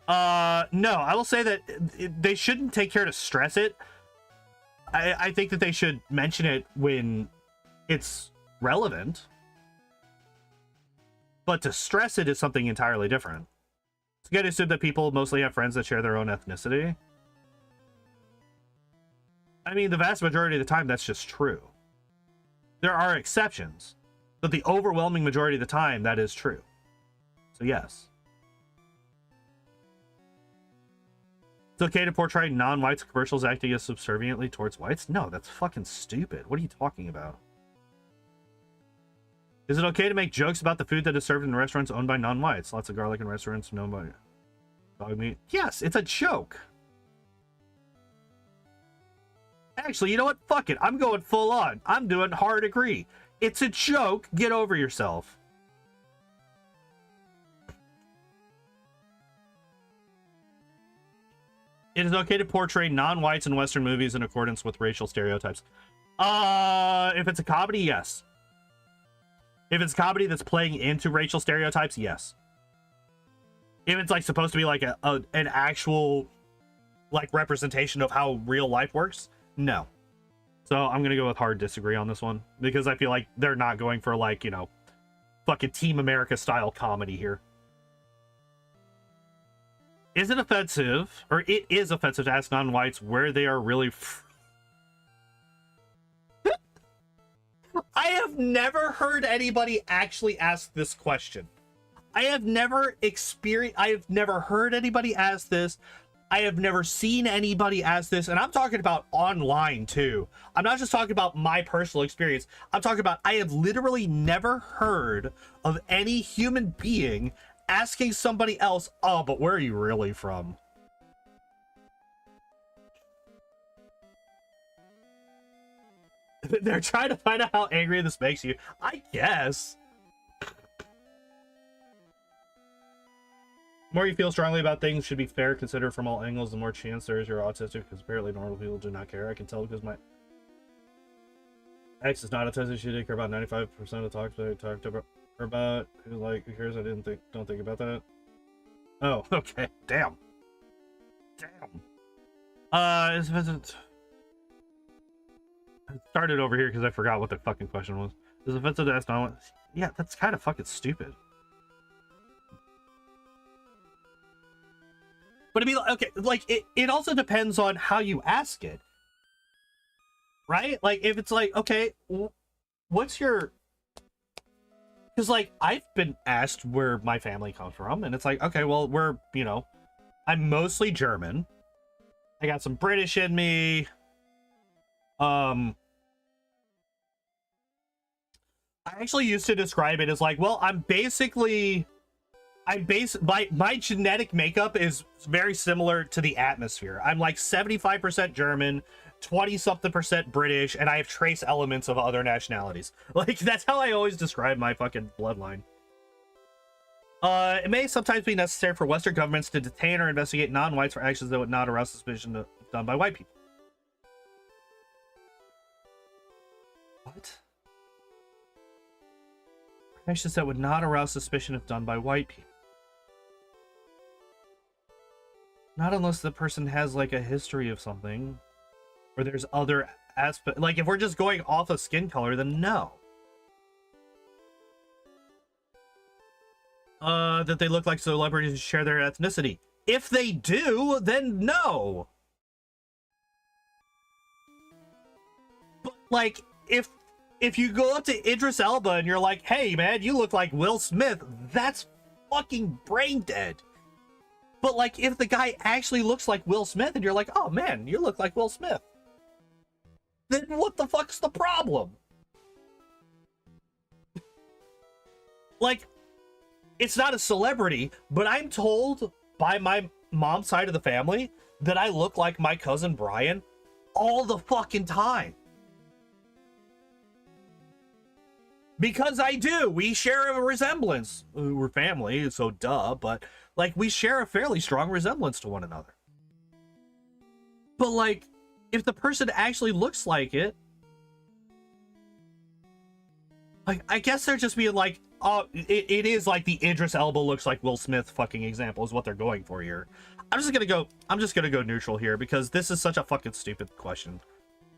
Huh. No, I will say that they shouldn't take care to stress it. I think that they should mention it when it's relevant. But to stress it is something entirely different. It's good to assume that people mostly have friends that share their own ethnicity. I mean, the vast majority of the time, that's just true. There are exceptions, but the overwhelming majority of the time, that is true. So yes. It's okay to portray non-whites commercials acting as subserviently towards whites? No, that's fucking stupid. What are you talking about? Is it okay to make jokes about the food that is served in restaurants owned by non-whites? Lots of garlic in restaurants known by dog meat. Yes, it's a joke. Actually, you know what? Fuck it. I'm going full on. I'm doing hard agree. It's a joke. Get over yourself. It is okay to portray non-whites in Western movies in accordance with racial stereotypes. If it's a comedy, yes. If it's comedy that's playing into racial stereotypes, yes. If it's like supposed to be like an actual like representation of how real life works, no. So I'm gonna go with hard disagree on this one because I feel like they're not going for like, you know, fucking Team America style comedy here. Is it offensive, or it is offensive to ask non-whites where they are really I have never heard anybody actually ask this question. I have never heard anybody ask this. I have never seen anybody ask this, and I'm talking about online too. I'm not just talking about my personal experience. I'm talking about I have literally never heard of any human being asking somebody else, oh, but where are you really from? They're trying to find out how angry this makes you. I guess. The more you feel strongly about things should be fair, considered from all angles, the more chance there is you're autistic, because apparently normal people do not care. I can tell because my ex is not autistic. She didn't care about 95% of the talks that I talked about her about. Who's like, who cares? Don't think about that. Oh, okay. Damn. I started over here because I forgot what the fucking question was. Is it offensive to ask non? Yeah, that's kind of fucking stupid. But I mean, okay, like, it also depends on how you ask it. Right? Like, if it's like, okay, what's your... Because, like, I've been asked where my family comes from, and it's like, okay, well, we're, you know, I'm mostly German. I got some British in me. I actually used to describe it as like, well, I'm basically my genetic makeup is very similar to the atmosphere. I'm like 75% German, 20-something% British, and I have trace elements of other nationalities. Like, that's how I always describe my fucking bloodline. It may sometimes be necessary for Western governments to detain or investigate non-whites for actions that would not arouse suspicion done by white people. What? Actions that would not arouse suspicion if done by white people. Not unless the person has, like, a history of something. Or there's other aspects. Like, if we're just going off of skin color, then no. That they look like celebrities who share their ethnicity. If they do, then no. But, like, if you go up to Idris Elba and you're like, hey, man, you look like Will Smith, that's fucking brain dead. But, like, if the guy actually looks like Will Smith and you're like, oh, man, you look like Will Smith, then what the fuck's the problem? Like, it's not a celebrity, but I'm told by my mom's side of the family that I look like my cousin Brian all the fucking time. Because I do. We share a resemblance. We're family, so duh, but, like, we share a fairly strong resemblance to one another. But, like, if the person actually looks like it, like, I guess they're just being like, oh, it is like the Idris Elba looks like Will Smith fucking example is what they're going for here. I'm just gonna go neutral here because this is such a fucking stupid question.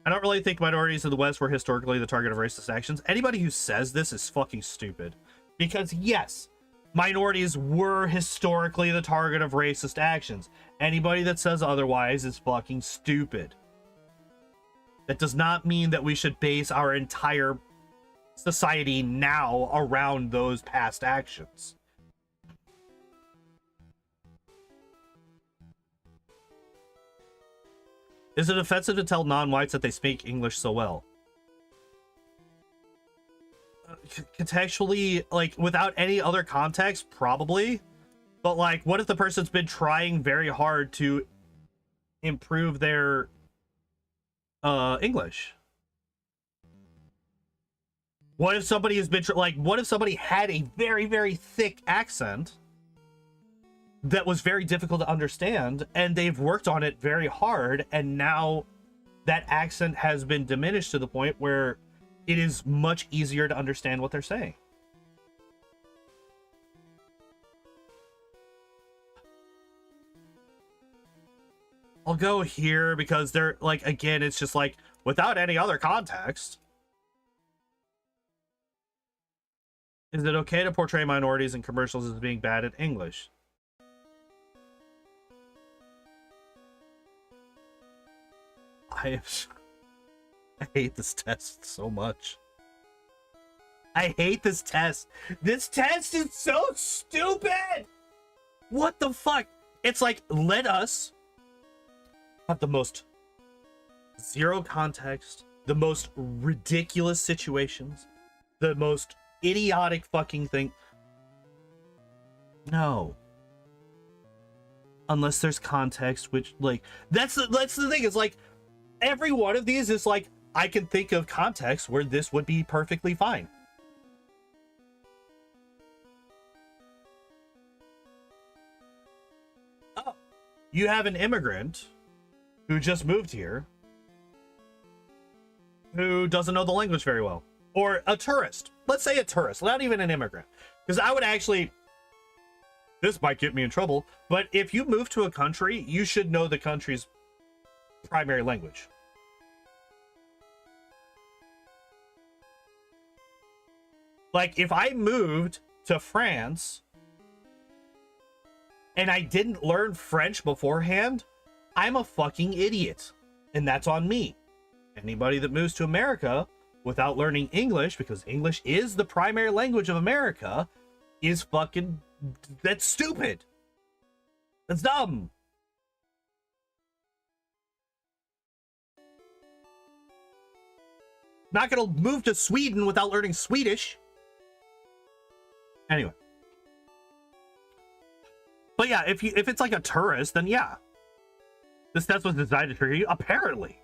I don't really think minorities in the West were historically the target of racist actions. Anybody who says this is fucking stupid. Because yes, minorities were historically the target of racist actions. Anybody that says otherwise is fucking stupid. That does not mean that we should base our entire society now around those past actions. Is it offensive to tell non-whites that they speak English so well? Contextually, like, without any other context, probably. But, like, what if the person's been trying very hard to improve their English? What if somebody has been, what if somebody had a very, very thick accent that was very difficult to understand, and they've worked on it very hard, and now that accent has been diminished to the point where it is much easier to understand what they're saying? I'll go here because they're, like, again, it's just like, without any other context. Is it okay to portray minorities in commercials as being bad at English? I hate this test so much. I hate this test. This test is so stupid! What the fuck? It's like, let us have the most zero context, the most ridiculous situations, the most idiotic fucking thing. No. Unless there's context, which, like, that's the thing. It's like, every one of these is like, I can think of context where this would be perfectly fine. Oh, you have an immigrant who just moved here who doesn't know the language very well. Or a tourist. Let's say a tourist, not even an immigrant. Because I would actually, this might get me in trouble, but if you move to a country, you should know the country's primary language. Like, if I moved to France and I didn't learn French beforehand, I'm a fucking idiot. And that's on me. Anybody that moves to America without learning English, because English is the primary language of America, is fucking, that's stupid. That's dumb. Not gonna move to Sweden without learning Swedish. Anyway. yeah, if it's like a tourist, then yeah. This test was designed to trigger you, apparently.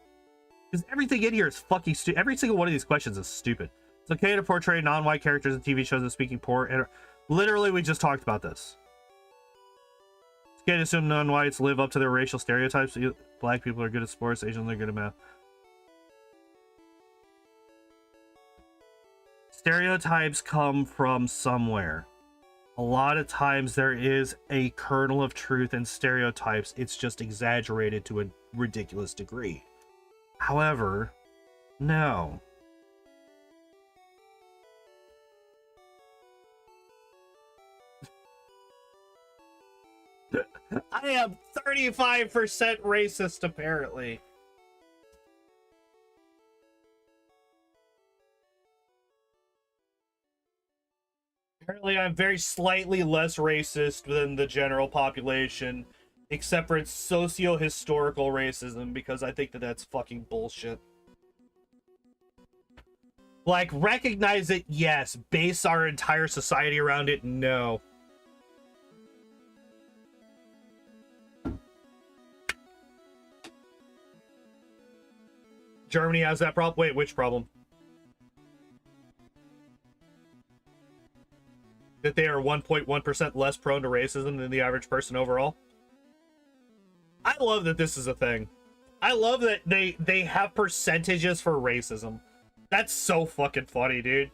Because everything in here is fucking stupid. Every single one of these questions is stupid. It's okay to portray non-white characters in TV shows as speaking poor. And literally, we just talked about this. It's okay to assume non-whites live up to their racial stereotypes. Black people are good at sports. Asians are good at math. Stereotypes come from somewhere. A lot of times there is a kernel of truth in stereotypes. It's just exaggerated to a ridiculous degree. However, no. I am 35% racist, apparently. Apparently, I'm very slightly less racist than the general population, except for its socio-historical racism, because I think that that's fucking bullshit. Like, recognize it, yes. Base our entire society around it, no. Germany has that problem? Wait, which problem? That they are 1.1% less prone to racism than the average person overall? I love that this is a thing. I love that they have percentages for racism. That's so fucking funny, dude.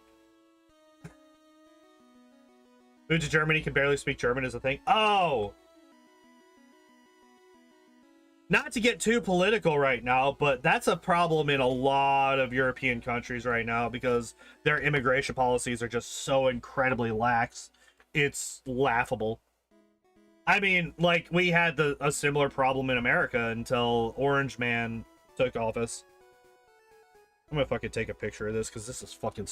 Moved to Germany, can barely speak German is a thing. Oh! Not to get too political right now, but that's a problem in a lot of European countries right now because their immigration policies are just so incredibly lax. It's laughable. I mean, like, we had a similar problem in America until Orange Man took office. I'm gonna fucking take a picture of this because this is fucking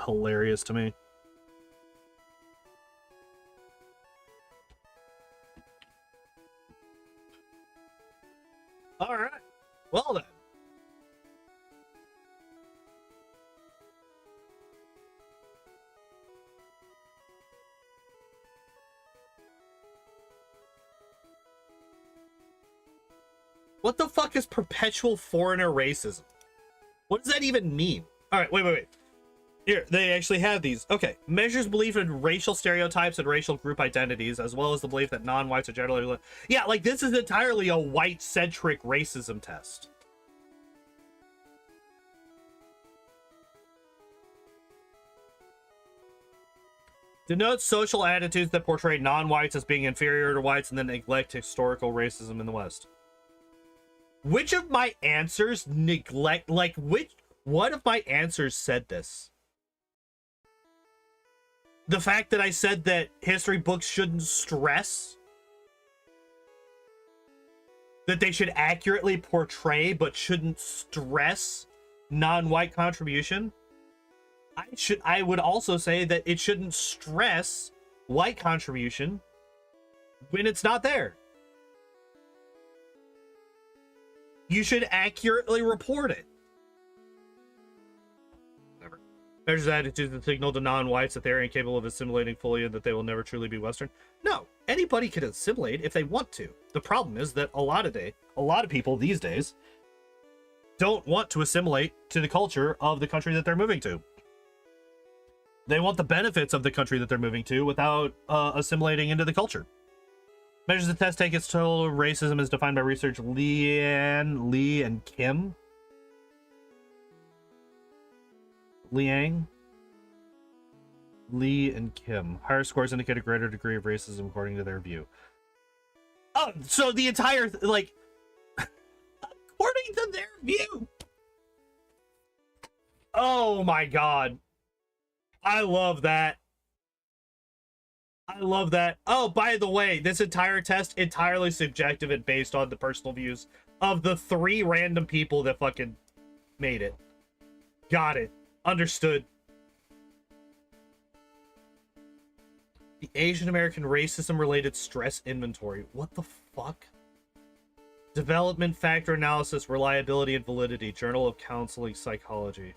hilarious to me. All right. Well then. What the fuck is perpetual foreigner racism? What does that even mean? All right, wait. Here, they actually have these. Okay, measures belief in racial stereotypes and racial group identities, as well as the belief that non-whites are generally... Yeah, like, this is entirely a white-centric racism test. Denotes social attitudes that portray non-whites as being inferior to whites and then neglect historical racism in the West. Which of my answers neglect... Like, what of my answers said this? The fact that I said that history books shouldn't stress that they should accurately portray but shouldn't stress non-white contribution. I would also say that it shouldn't stress white contribution when it's not there. You should accurately report it. Measures attitudes that signal to non-whites that they are incapable of assimilating fully and that they will never truly be Western. No, anybody can assimilate if they want to. The problem is that a lot of people these days don't want to assimilate to the culture of the country that they're moving to. They want the benefits of the country that they're moving to without assimilating into the culture. Measures the test take its total racism is defined by research Lee and Kim. Liang, Lee, and Kim. Higher scores indicate a greater degree of racism according to their view. Oh, so the entire, like, according to their view. Oh my god. I love that. I love that. Oh, by the way, this entire test, entirely subjective and based on the personal views of the 3 random people that fucking made it. Got it. Understood. The Asian American racism related stress inventory. What the fuck? Development factor analysis, reliability and validity. Journal of Counseling Psychology.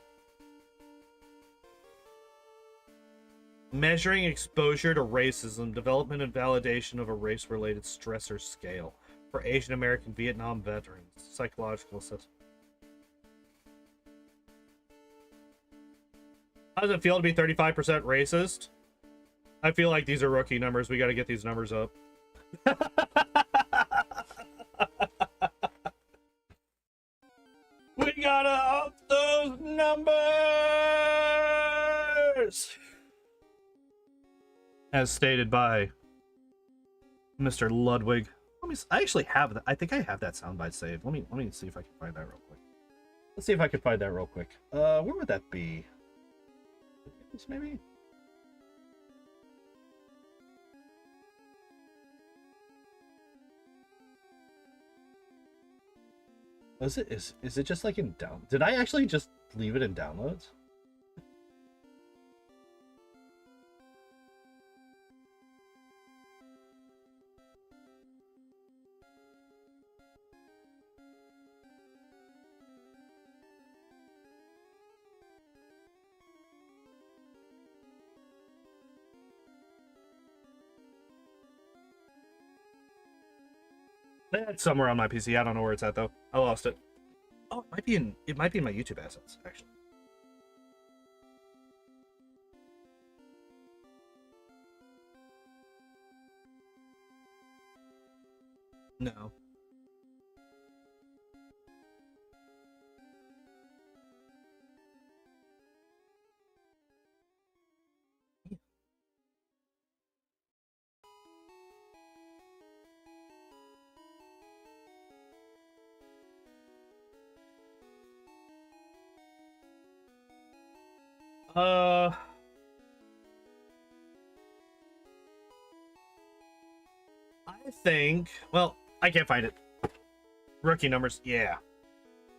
Measuring exposure to racism, development and validation of a race-related stressor scale for Asian American Vietnam veterans. Psychological assessment. How does it feel to be 35% racist? I feel like these are rookie numbers. We got to get these numbers up. We gotta up those numbers! As stated by Mr. Ludwig. I actually have that. I think I have that soundbite saved. Let me see if I can find that real quick. Let's see if I can find that real quick. Where would that be? Maybe? Is it just like in down? Did I actually just leave it in downloads? It's somewhere on my PC. I don't know where it's at though. I lost it. Oh, it might be in my YouTube assets, actually. No. I think, well, I can't find it. Rookie numbers, yeah.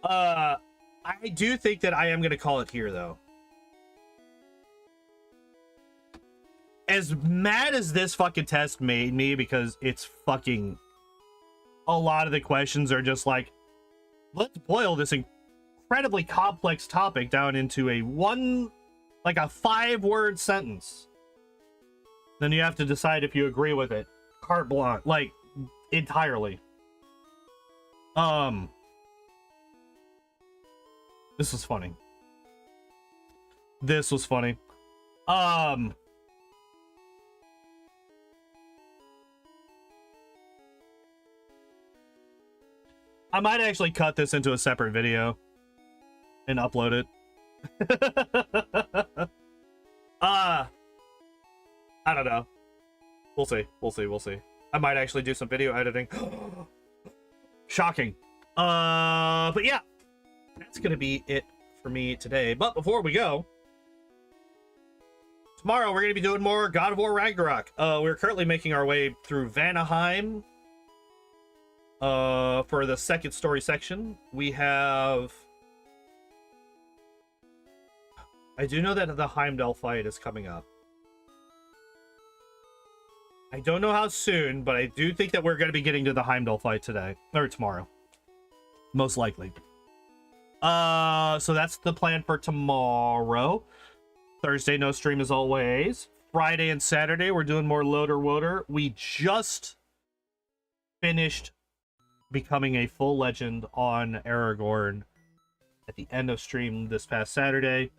I do think that I am going to call it here, though. As mad as this fucking test made me, because it's fucking... A lot of the questions are just like, let's boil this incredibly complex topic down into a 5-word sentence. Then you have to decide if you agree with it. Carte blanche, like, entirely. This was funny. This was funny. I might actually cut this into a separate video and upload it. I don't know. We'll see. We'll see. I might actually do some video editing. Shocking. But yeah, that's gonna be it for me today. But before we go, tomorrow we're gonna be doing more God of War Ragnarok. We're currently making our way through Vanaheim. For the second story section, we have... I do know that the Heimdall fight is coming up. I don't know how soon, but I do think that we're going to be getting to the Heimdall fight today. Or tomorrow. Most likely. So that's the plan for tomorrow. Thursday, no stream as always. Friday and Saturday, we're doing more Loader Woder. We just finished becoming a full legend on Aragorn at the end of stream this past Saturday.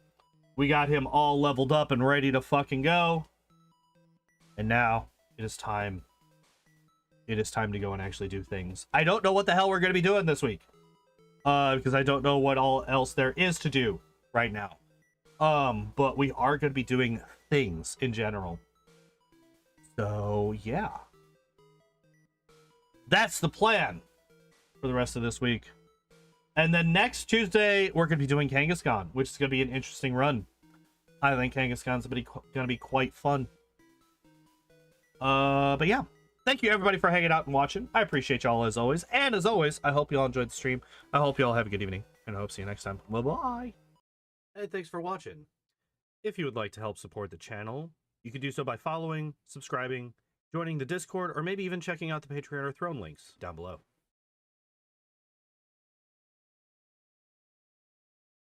We got him all leveled up and ready to fucking go. And now it is time. It is time to go and actually do things. I don't know what the hell we're going to be doing this week. Because I don't know what all else there is to do right now. But we are going to be doing things in general. So, yeah. That's the plan for the rest of this week. And then next Tuesday, we're going to be doing Kangaskhan, which is going to be an interesting run. I think Kangaskhan's going to be quite fun. But yeah, thank you everybody for hanging out and watching. I appreciate y'all as always. And as always, I hope you all enjoyed the stream. I hope you all have a good evening. And I hope to see you next time. Bye-bye. And thanks for watching. If you would like to help support the channel, you can do so by following, subscribing, joining the Discord, or maybe even checking out the Patreon or Throne links down below.